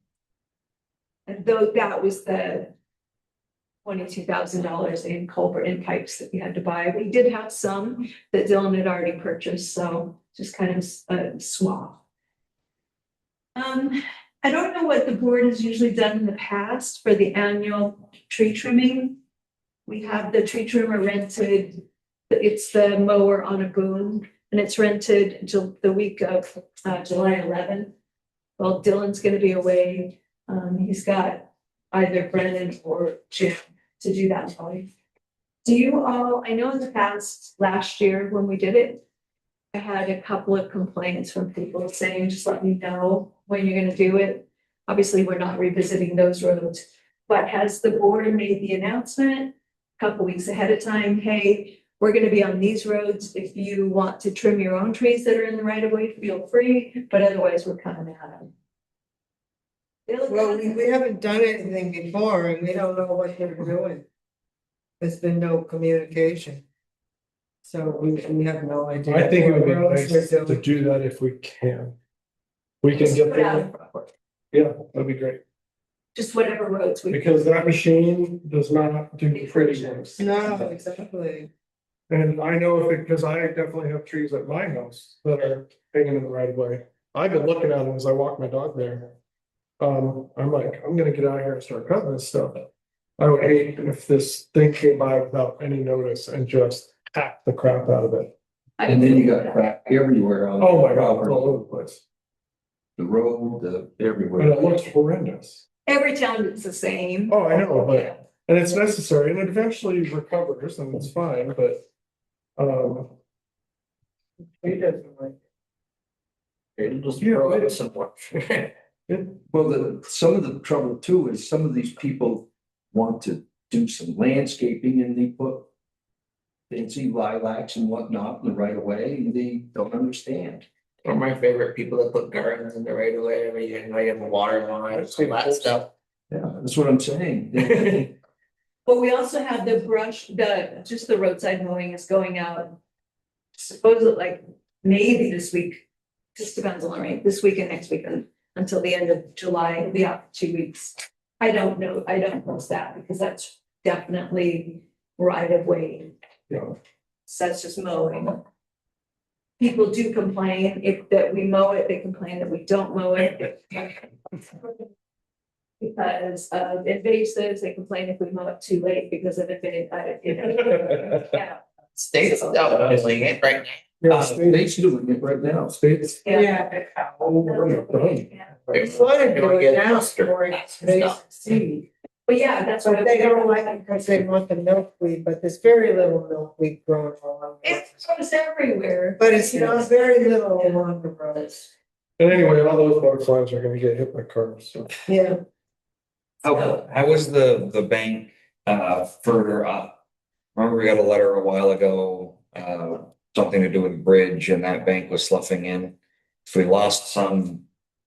though that was the $22,000 in culvert and pipes that we had to buy. We did have some that Dylan had already purchased, so just kind of a swap. I don't know what the board has usually done in the past for the annual tree trimming. We have the tree trimmer rented, it's the mower on a boom, and it's rented until the week of July 11th. Well, Dylan's gonna be away. He's got either Brennan or Jim to do that for you. Do you all, I know in the past, last year when we did it, I had a couple of complaints from people saying, just let me know when you're gonna do it. Obviously, we're not revisiting those roads, but has the board made the announcement a couple weeks ahead of time? Hey, we're gonna be on these roads. If you want to trim your own trees that are in the right of way, feel free, but otherwise we're coming at them. Well, we haven't done anything before and we don't know what they're doing. There's been no communication. So we have no idea. I think it would be what nice roads they're to doing. do that if we can. We can Just get put out there, a report. yeah, that'd be great, Just whatever roads we. because that machine does not do pretty works. No, exactly. And I know because I definitely have trees at my house that are hanging in the right of way. I've been looking at them as I walk my dog there. I'm like, I'm gonna get out here and start cutting this stuff. I would hate if this thing came by without any notice and just hack the crap out of it. And then you got crap everywhere on. Oh my the God, property. all over the place. The road, But everywhere. it looks horrendous. Every town is the same. Oh, I know, but And it's necessary and it eventually recovers and it's fine, but, He doesn't like It'll just Yeah, grow it- up some more. Well, some of the trouble too is some of these people want to do some landscaping and they put fancy lilacs and whatnot in the right of way, and they don't understand. One of my favorite people that put gardens in the right of way, where you have a water line, all that stuff. Yeah, that's what I'm saying. Well, we also have the brush, just the roadside mowing is going out. Supposedly like maybe this week, just depends on the rain, this week and next weekend, until the end of July, it'll be out for 2 weeks. I don't know that because that's definitely right of way. Yeah. So that's just mowing. People do complain if that we mow it, they complain that we don't mow it. Because of invasives, they complain if we mow it too late because of yeah. State's doing it right now. yeah, State's doing it right now. states. Yeah. It's wanted to gonna do it get now faster. for it to succeed. But yeah, that's what. But they don't like it because they want the milkweed, but there's very little milkweed growing along the road. It grows everywhere. But it's, very little along the roads. And anyway, all those butterflies are gonna get hit by cars, so. Yeah. How was the bank further up? Remember we got a letter a while ago, something to do with the bridge and that bank was sloughing in. If we lost some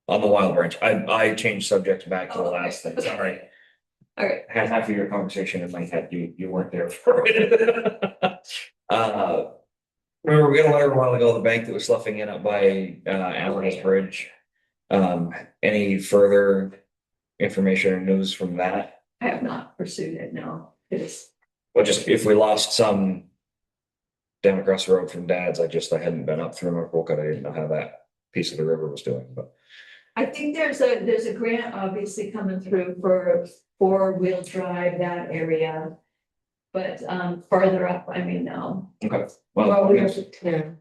on the Wild Branch, I changed subjects back to the last thing, sorry. All right. Had half of your conversation in my head, you weren't there for it. Remember we got a letter a while ago, the bank that was sloughing in up by Allen's Bridge. Any further information or news from that? I have not pursued it, no. It's, Well, just if we lost some down across the road from Dad's, I hadn't been up through North Wolcott. I didn't know how that piece of the river was doing, but. I think there's a grant obviously coming through for four-wheel drive that area. But farther up, I mean, no. Okay, well, as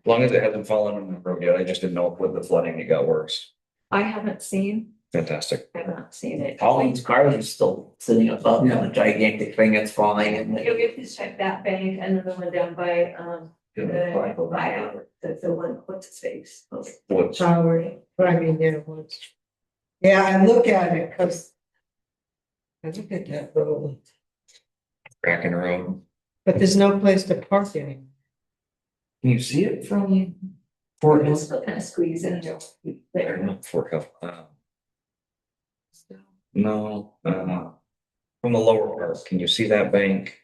long as it hasn't fallen on the road yet, I just didn't know if with the flooding it got worse. I haven't seen Fantastic. it. Collins cars are still sitting above Yeah. the gigantic thing that's falling and. You'll get to check that bank and then the one down by the one, what's his face? Woods. Howard, I mean, yeah, woods. Yeah, I look at it because I look at that road, Cracking road. but there's no place to park anymore. Can you see it from Fort Hill? Still kind of squeeze in there. Not Fort Hill. No, from the lower part, can you see that bank?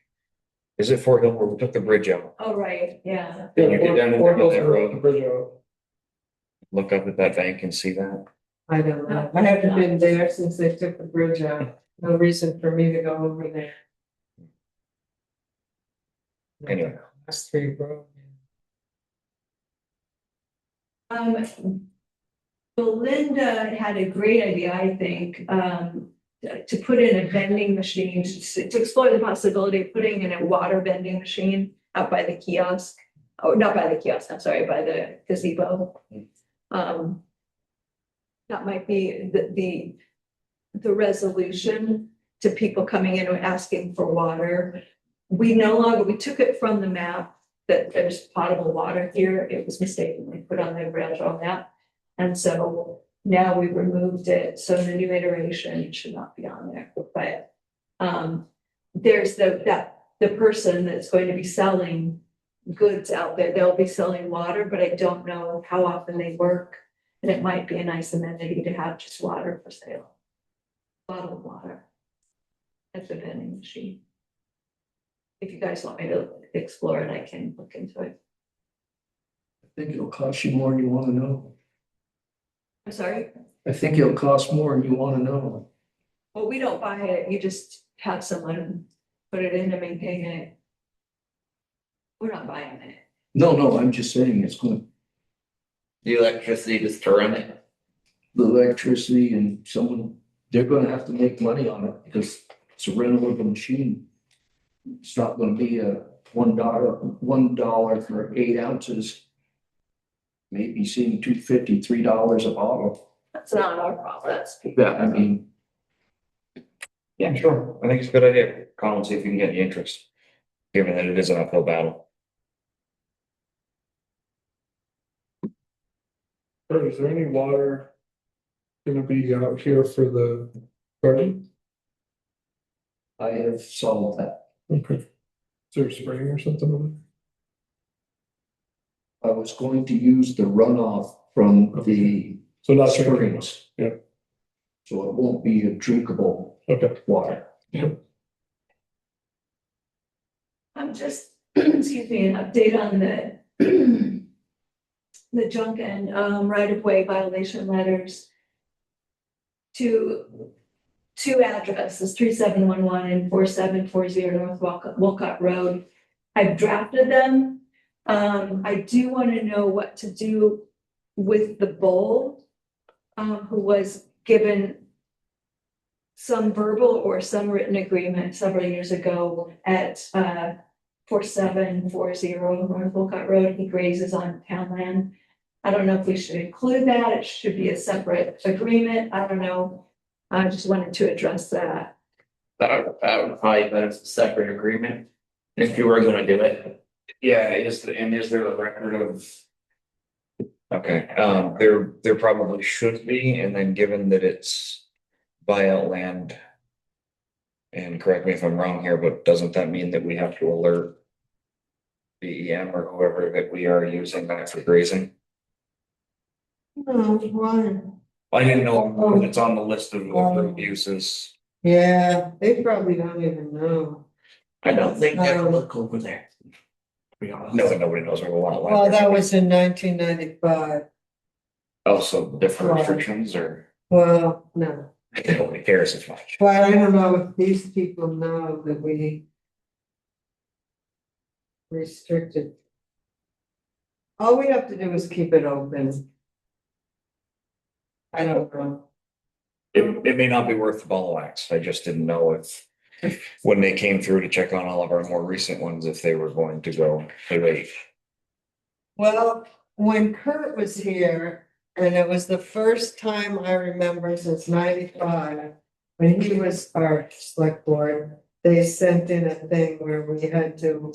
Is it Fort Hill where we took the bridge out? Oh, right, yeah. Can you get down and Fort down Hill's that the road? bridge out. Look up at that bank and see that? I don't know. I haven't been there since they took the bridge out. No reason for me to go over there. Anyway. That's three road. Belinda had a great idea, I think, to put in a vending machine, to explore the possibility of putting in a water vending machine out by the kiosk. Oh, not by the kiosk, I'm sorry, by the gazebo. That might be the resolution to people coming in and asking for water. We took it from the map that there's potable water here. It was mistakenly put on the Bradshaw map. And so now we've removed it. So in the new iteration, it should not be on there. But there's the person that's going to be selling goods out there. They'll be selling water, but I don't know how often they work. And it might be a nice amenity to have just water for sale. Bottled water at the vending machine. If you guys want me to explore it, I can look into it. I think it'll cost you more than you want to know. I'm sorry. I think it'll cost more than you want to know. Well, we don't buy it. You just have someone put it in and maintain it. We're not buying it. No, I'm just saying it's gonna, The electricity just to run it. the electricity and someone, they're gonna have to make money on it because it's a rentable machine. It's not gonna be a $1 for 8 ounces. Maybe seeing $2.50, $3 a bottle. That's not our problem. That's Yeah, I mean, Yeah, sure. I think it's a good idea. call and see if you can get any interest, given that it is an uphill battle. Or is there any water gonna be out here for the garden? I have solved that. Okay. Is there a spring or something over I was going to use the runoff from the So not springs. Yeah. So it won't be a drinkable Okay. water. I'm just, excuse me, an update on the the junk and right-of-way violation letters to two addresses, 3711 and 4740 North Wolcott Road. I've drafted them. I do want to know what to do with the bull who was given some verbal or some written agreement several years ago at 4740 North Wolcott Road. He grazes on town land. I don't know if we should include that. It should be a separate agreement. I don't know. I just wanted to address that. That would probably be better as a separate agreement, if you were gonna do it. Yeah, is there a record of? Okay, there probably should be, and then given that it's buyout land. And correct me if I'm wrong here, but doesn't that mean that we have to alert BEM or whoever that we are using that for grazing? No, why? I didn't know, because it's on the list of approved uses. Yeah, they probably don't even know. I don't think they can look over there. To be honest. No, nobody knows where the lot line. Well, that was in 1995. Also different restrictions or Well, no, nobody cares as much. but I don't know if these people know that we restricted. All we have to do is keep it open. I don't know. It may not be worth the ball of wax. I just didn't know if when they came through to check on all of our more recent ones, if they were going to go, hey, wait. Well, when Kurt was here, and it was the first time I remember since 95, when he was our select board, they sent in a thing where we had to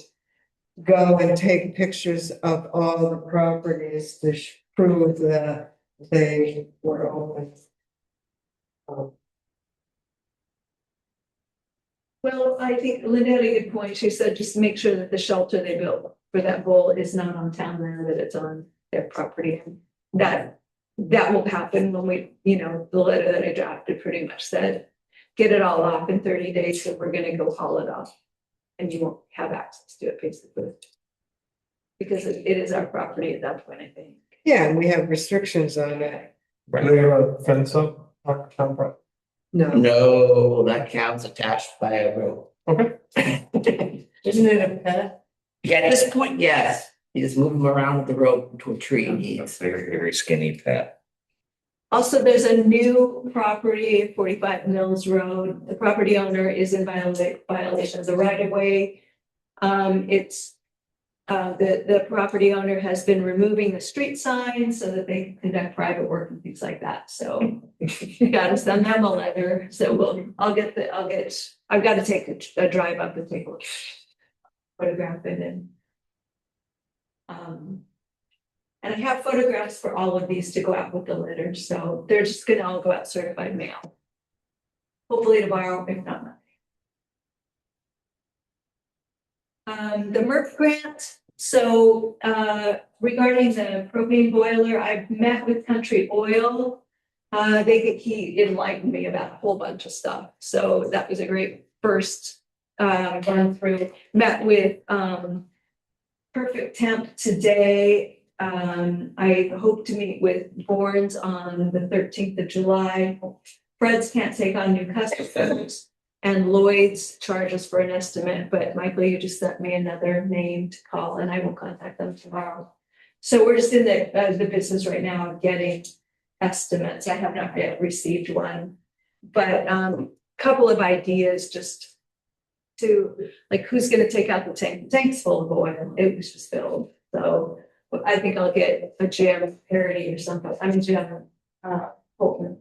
go and take pictures of all the properties to prove that they were open. Well, I think Linda had a good point. She said, just make sure that the shelter they built for that bull is not on town land, that it's on their property. That will happen when we, the letter that I drafted pretty much said, get it all off in 30 days, so we're gonna go haul it off. And you won't have access to it basically. Because it is our property at that point, I think. Yeah, and we have restrictions on it. there? They have a fence up, town property. No, No, that cow's attached by a rope. Okay. isn't it a pet? Yeah, at this point, yes. You just move him around with the rope to a tree and A he's. very, very skinny pet. Also, there's a new property at 45 Mills Road. The property owner is in violation of the right of way. The property owner has been removing the street signs so that they can conduct private work and things like that. So you gotta send them a letter. So I've got to take a drive up and take a look. Photograph it and I have photographs for all of these to go out with the letter. So they're just gonna all go out certified mail. Hopefully tomorrow, if not Monday. The MERP grant, so regarding the propane boiler, I've met with Country Oil. He enlightened me about a whole bunch of stuff, so that was a great first run through. Met with Perfect Temp today. I hope to meet with Bournes on the 13th of July. Fred's can't take on new customers. And Lloyd's charges for an estimate, but Michael, you just sent me another name to call and I will contact them tomorrow. So we're just in the business right now of getting estimates. I have not yet received one, but couple of ideas just to like, who's gonna take out the tank? The tank's full of oil. It was just filled. So I think I'll get a Jim parody or something. I mean, Jim Holton,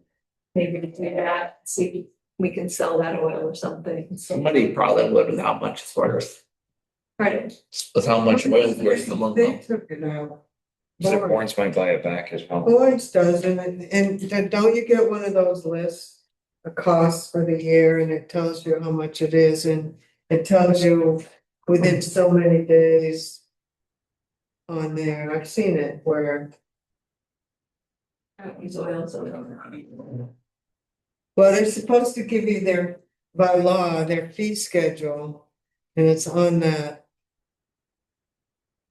maybe to do that, see we can sell that oil or something. Somebody probably would with how much it's worth, Right. with how much oil is worth a month. They took it out. So Lawrence might buy it back as well. Lawrence does, and don't you get one of those lists? A cost for the year, and it tells you how much it is, and it tells you within so many days. On there, I've seen it where, I don't use oil, so I don't know. well, they're supposed to give you their, by law, their fee schedule. And it's on that.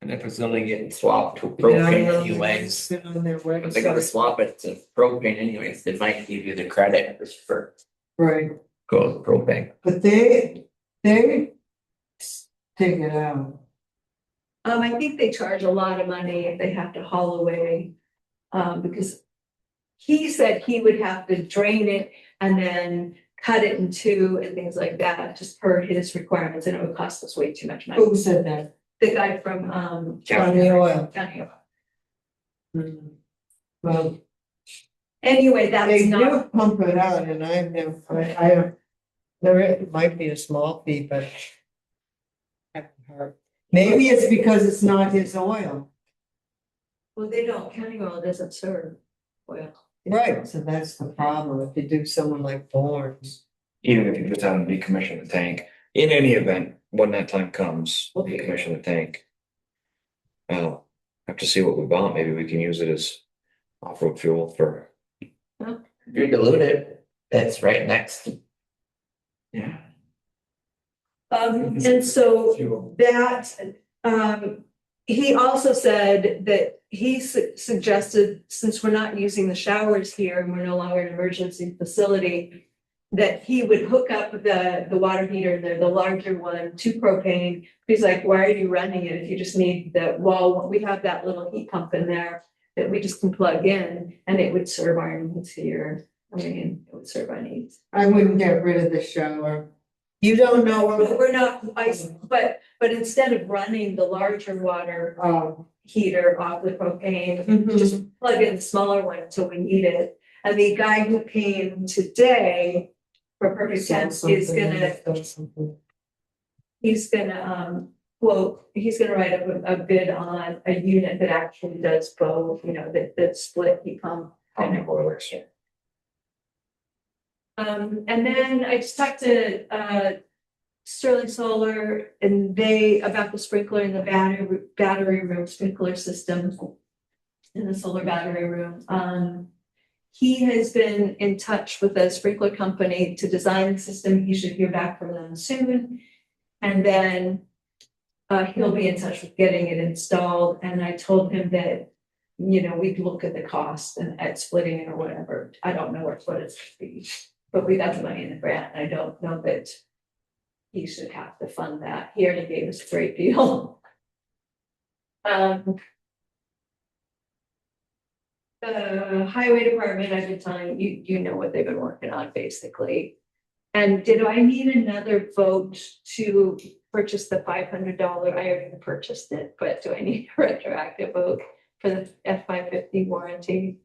And if it's only getting swapped to And I propane know anyways, it's on their if they gotta website. swap it to propane anyways, they might give you the credit for Right, going to propane. but they take it out. I think they charge a lot of money if they have to haul away, because he said he would have to drain it and then cut it in two and things like that, just per his requirements, and it would cost us way too much money. Who said that? The guy from, County Oil. County Oil. Hmm. Well, Anyway, that's they do not, pump it out, and I've never, I don't, there it might be a small fee, but. Haven't heard. Maybe it's because it's not his oil. well, they don't, County Oil doesn't serve oil. Right. So that's the problem, if you do someone like Thorns. Even if you just have them decommission the tank, in any event, when that time comes, we'll decommission the tank. Have to see what we bought, maybe we can use it as off-road fuel for. If you dilute it, that's right next. Yeah. And so that, he also said that he suggested, since we're not using the showers here and we're no longer an emergency facility, that he would hook up the water heater, the larger one, to propane. He's like, why are you running it if you just need the wall? We have that little heat pump in there that we just can plug in, and it would serve our needs here. I mean, it would serve our needs. I wouldn't get rid of the shower. You don't know But what, we're not, but instead of running the larger water heater off the propane, just plug in the smaller one until we need it. And the guy who came today for Perfect Sense is he's gonna write up a bid on a unit that actually does both, you know, that split heat pump. How many boilers? And then I just talked to Sterling Solar, and they, about the sprinkler in the battery room sprinkler system in the solar battery room. He has been in touch with a sprinkler company to design the system. He should hear back from them soon. And then he'll be in touch with getting it installed. And I told him that, you know, we'd look at the cost and at splitting it or whatever. I don't know what it's going to be, but we got the money in the grant. I don't know that he should have to fund that. He already gave us a great deal. The highway department, I've been telling you, you know what they've been working on basically. And did I need another vote to purchase the $500? I already purchased it, but do I need a retroactive vote for the F-550 warranty?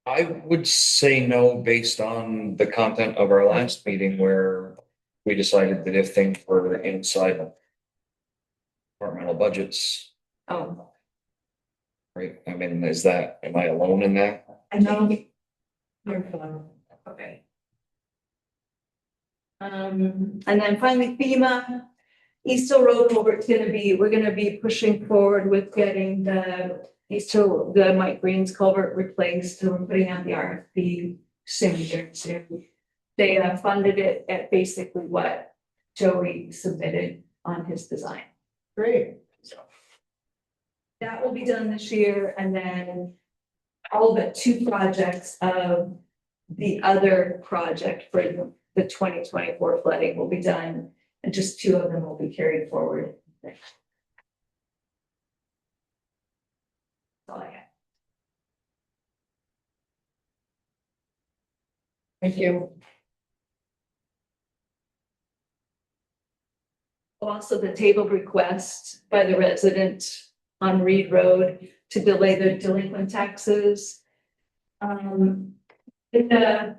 I would say no, based on the content of our last meeting where we decided that if things were inside departmental budgets, Oh, right? I mean, am I alone in that? I know. You're fine. Okay. And then finally FEMA, East Hill Road Culvert's we're gonna be pushing forward with getting the Mike Green's culvert replaced, and we're putting out the RFP soon. They funded it at basically what Joey submitted on his design. great. So that will be done this year, and then all but 2 projects of the other project for the 2024 flooding will be done, and just 2 of them will be carried forward. That's all I have. Thank you. Also, the table request by the resident on Reed Road to delay their delinquent taxes. In the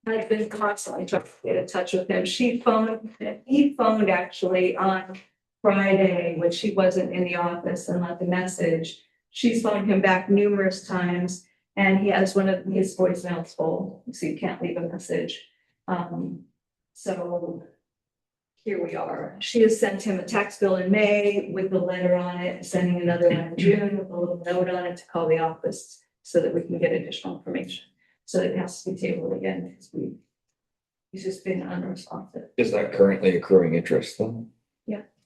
has been constantly trying to get in touch with him. He phoned actually on Friday, when she wasn't in the office, and left a message. She's phoned him back numerous times, and he has one of his voicemails full, so you can't leave a message. So here we are. She has sent him a tax bill in May with a letter on it, sending another one in June with a little note on it to call the office so that we can get additional information. So it has to be tabled again because he's just been unresponsive. Is that currently accruing interest then?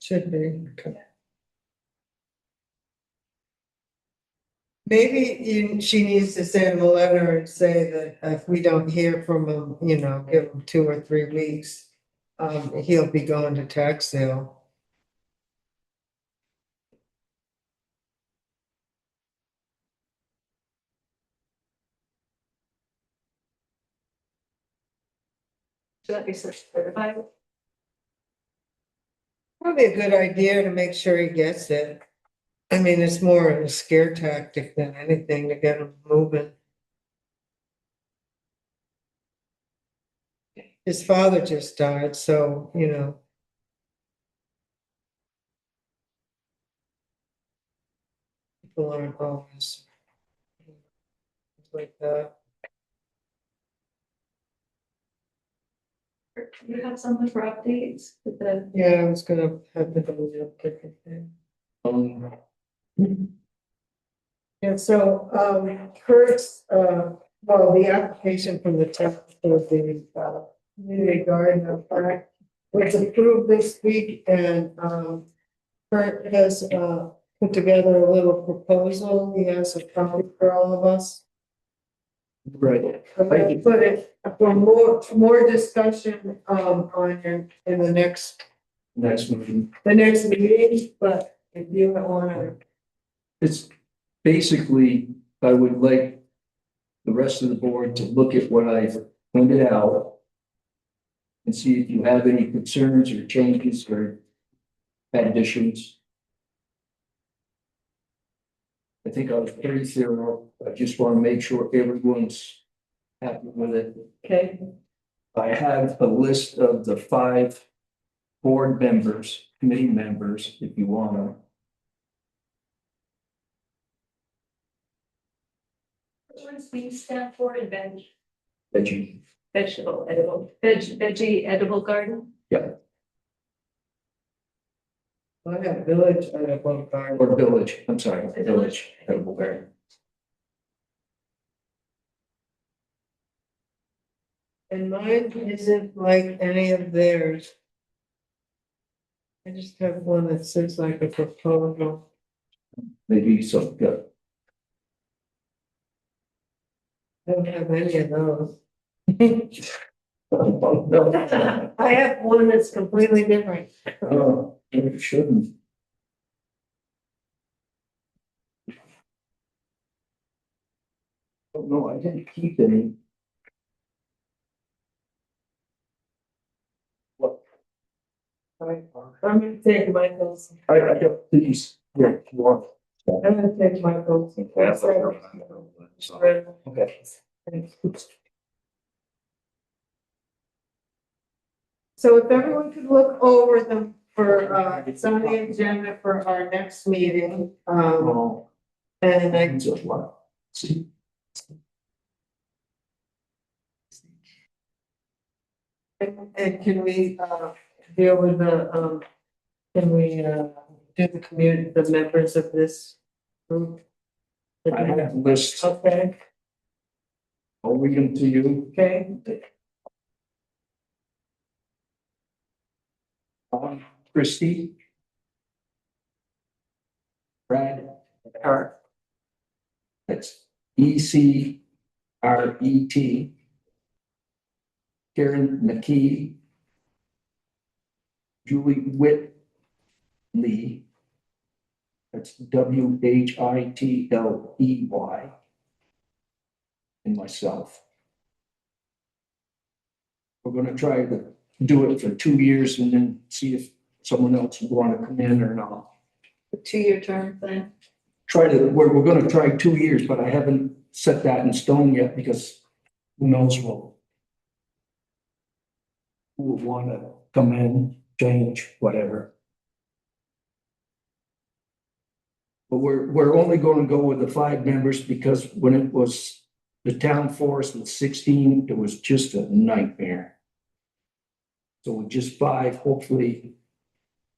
Should be. Okay. Maybe she needs to send him a letter and say that if we don't hear from him, give him 2 or 3 weeks, he'll be going to tax sale. Should that be certified? Probably a good idea to make sure he gets it. I mean, it's more of a scare tactic than anything to get him moving. His father just died, so, people aren't always like that. Do you have something for updates with the? Yeah, I was gonna have to do the update thing. And so, Kurt's, well, the application from the town for the, community garden park was approved this week, and, Kurt has, put together a little proposal. He has a copy for all of us. Right. I'm gonna put it for more discussion, in the next meeting. meeting, but if you wanna. It's basically, I would like the rest of the board to look at what I've pointed out and see if you have any concerns or changes or additions. I think I was pretty thorough. I just want to make sure everyone's happy with it. Okay. I have a list of the 5 board members, committee members, if you want to. What's the stand for in Veggie. veggie edible garden? I have village edible garden. Or village, I'm sorry, village, edible garden. And mine isn't like any of theirs. I just have one that says like a proposal. Maybe some, yeah. I don't have any of those. No. I have one that's completely different. Oh, it shouldn't. Oh, no, I didn't keep any. What? I'm gonna take Michael's. I got these, yeah, if you want. I'm gonna take Michael's. Okay. So if everyone could look over them for, it's on the agenda for our next meeting, Oh, and I just one. See, And can we, deal with can we, do the members of this group? I have a list. Okay, I'll read them to you. okay, Christie. Brad Hart. That's ECRET. Karen McKee. Julie Whitley. That's WHITLEY. And myself. We're gonna try to do it for 2 years and then see if someone else would want to come in or not. The 2-year term thing. We're gonna try 2 years, but I haven't set that in stone yet because who knows what who would wanna come in, change, whatever. But we're only gonna go with the 5 members because when it was the town forest with 16, it was just a nightmare. So with just 5, hopefully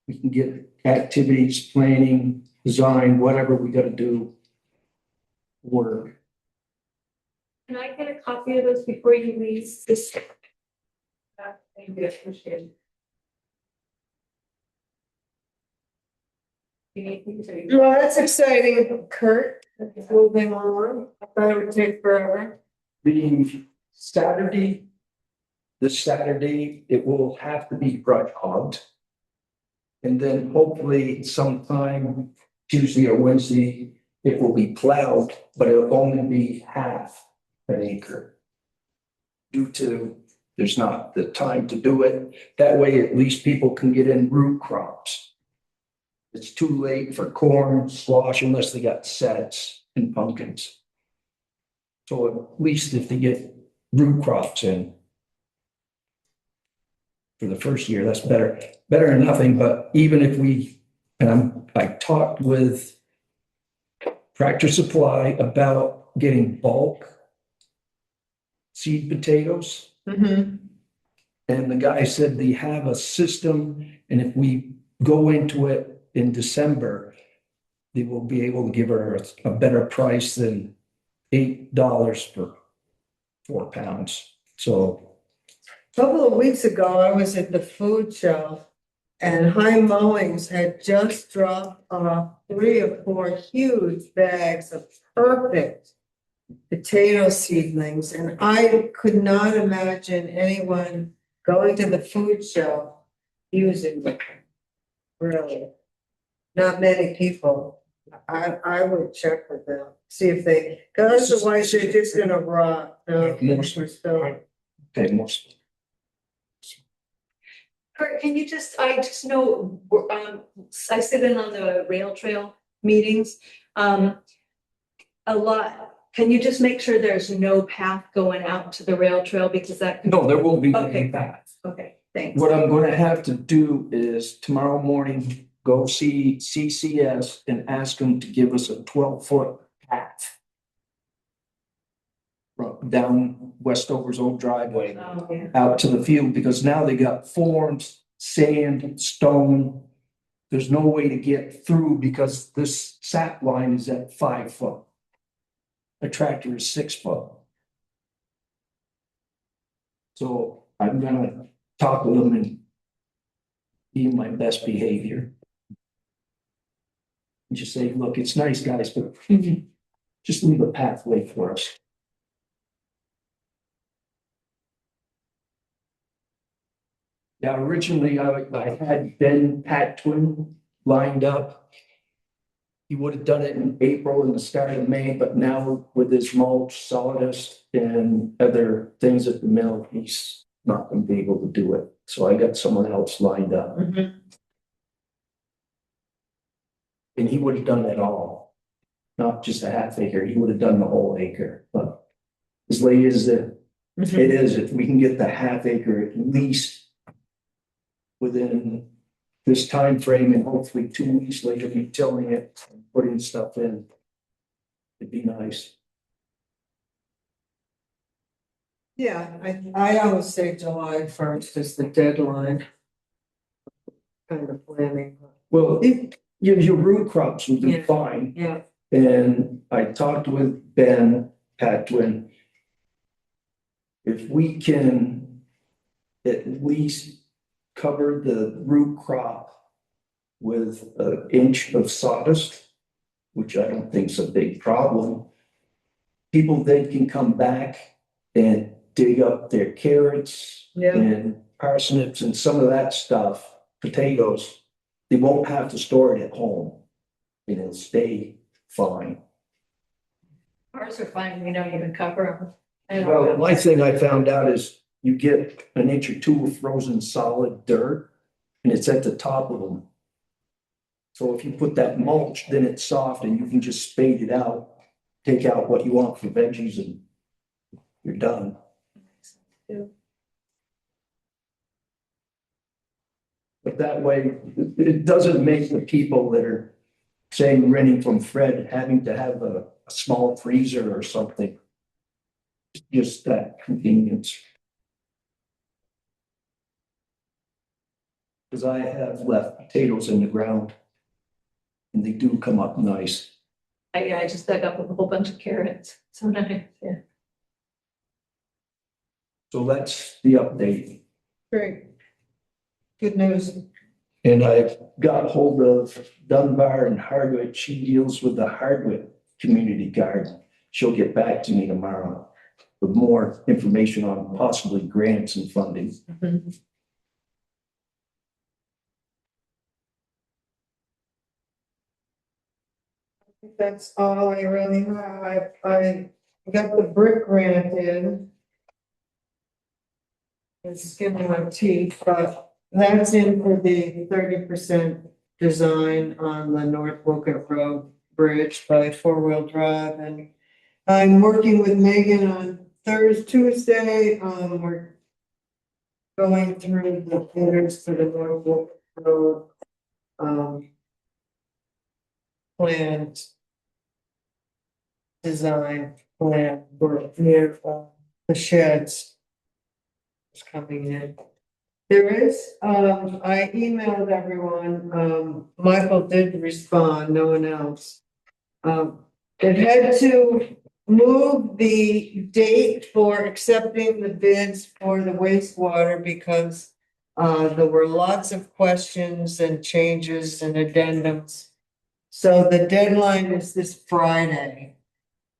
we can get activities, planning, design, whatever we gotta do. Work. Can I get a copy of those before you leave this? Thank you, appreciate it. You need me to- Well, that's exciting, Kurt. Moving on. I thought it would take forever. The Saturday, it will have to be brush hogged. And then hopefully sometime Tuesday or Wednesday, it will be plowed, but it'll only be half an acre. Due to, there's not the time to do it. That way, at least people can get in root crops. It's too late for corn, squash, unless they got sets and pumpkins. So at least if they get root crops in for the first year, that's better than nothing. But even if I talked with Tractor Supply about getting bulk seed potatoes. Mm-hmm. And the guy said they have a system, and if we go into it in December, they will be able to give her a better price than $8 for 4 pounds. So A couple of weeks ago, I was at the food show and High Mowings had just dropped off 3 or 4 huge bags of perfect potato seedlings. And I could not imagine anyone going to the food show using them. Really. Not many people. I would check with them, see if they, because otherwise they're just gonna rot. No, so. okay, most. Kurt, can you just, I just know, I sit in on the rail trail meetings, a lot. Can you just make sure there's no path going out to the rail trail because that? No, there won't be Okay. any path. Okay, thanks. What I'm gonna have to do is tomorrow morning, go see CCS and ask them to give us a 12-foot path. Down Westover's old driveway, Oh, yeah. out to the field, because now they got forms, sand, stone. There's no way to get through because this sap line is at 5 foot. A tractor is 6 foot. So I'm gonna talk with them and be in my best behavior. And just say, look, it's nice, guys, but just leave a pathway for us. Yeah, originally I had Ben Patwin lined up. He would have done it in April and the start of May, but now with his mulch, sawdust and other things at the mill, he's not gonna be able to do it. So I got someone else lined up. Mhm. And he would have done it all, not just a half acre. He would have done the whole acre, but as late as it is, if we can get the half acre at least within this time frame, and hopefully 2 weeks later, be tilling it and putting stuff in, it'd be nice. Yeah, I always say July 1st is the deadline. Kind of planning. Well, your root crops will be Yeah. fine. Yeah. And I talked with Ben Patwin. If we can at least cover the root crop with 1 inch of sawdust, which I don't think is a big problem, people then can come back and dig up their carrots Yeah. and parsnips and some of that stuff, potatoes. They won't have to store it at home. It'll stay fine. Ours are fine, we know you can cover them. And- Well, my thing I found out is you get 1 inch or 2 of frozen solid dirt and it's at the top of them. So if you put that mulch, then it's soft and you can just spade it out, take out what you want for veggies and you're done. But that way, it doesn't make the people that are saying renting from Fred having to have a small freezer or something. Just that convenience. Because I have left potatoes in the ground. And they do come up nice. I just dug up a whole bunch of carrots, so nice, yeah. So that's the update. Great. Good news. And I've got hold of Dunbar and Hardwick. She deals with the Hardwick Community Garden. She'll get back to me tomorrow with more information on possibly grants and funding. That's all I really have. I got the brick grant in. It's skimming my teeth, but that's in for the 30% design on the North Wolcott Road Bridge by 4-wheel drive. And I'm working with Megan on Tuesday. We're going through the bidders for the North Wolcott Road planned design plan for near the sheds. Is coming in. There is, I emailed everyone, Michael did respond, no one else. It had to move the date for accepting the bids for the wastewater because there were lots of questions and changes and addendums. So the deadline is this Friday.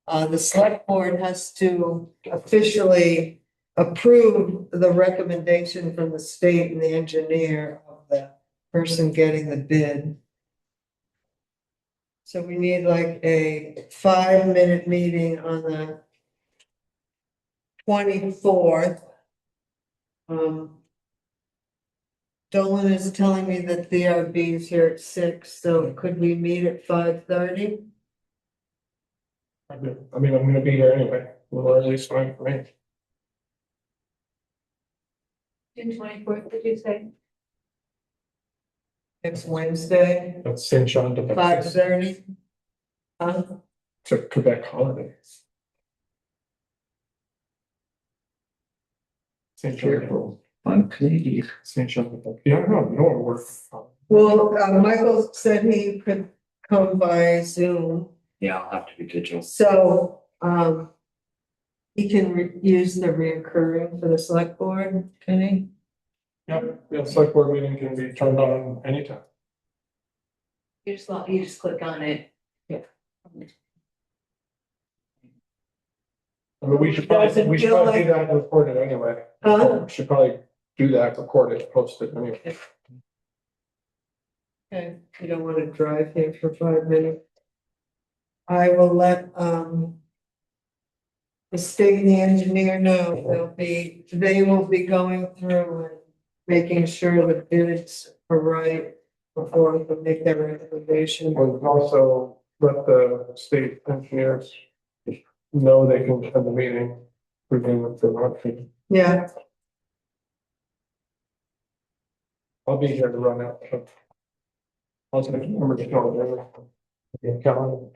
The select board has to officially approve the recommendation from the state and the engineer of the person getting the bid. So we need like a 5-minute meeting on the 24th. Dolan is telling me that the RB is here at 6, so could we meet at 5:30? I mean, I'm gonna be here anyway, a little early is fine for me. June 24th, did you say? It's Wednesday, That's St. John de Baptist. 5:30. It's a Quebec holiday. St. John. Careful, I'm Canadian. St. John de Baptist. Yeah, no one works. Well, Michael said he could come by Zoom, Yeah, I'll have to be digital. so, he can use the reoccurring for the select board, can he? Yep, the select board meeting can be turned on anytime. You just click on it. But we should probably do that and record it anyway. Huh? Should probably do that, record it, post it anyway. Okay, you don't want to drive here for 5 minutes. I will let, the state and the engineer know, they will be going through and making sure the bids are right before we can make their recommendation. And also let the state engineers know they can attend the meeting, presume if they're not. Yeah, I'll be here to run out. So. I was gonna remember to go there. Yeah, calendar.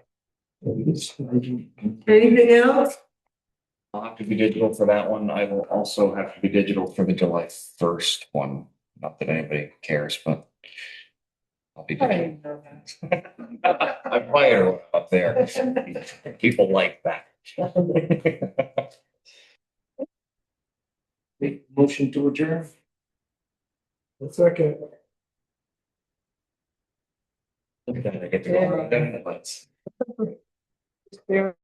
anything else? I'll have to be digital for that one. I will also have to be digital for the July 1st one. Not that anybody cares, but. I'll be digital. I'm fire up there. People like that. Motion to adjourn. The second. I get to go on the lights. There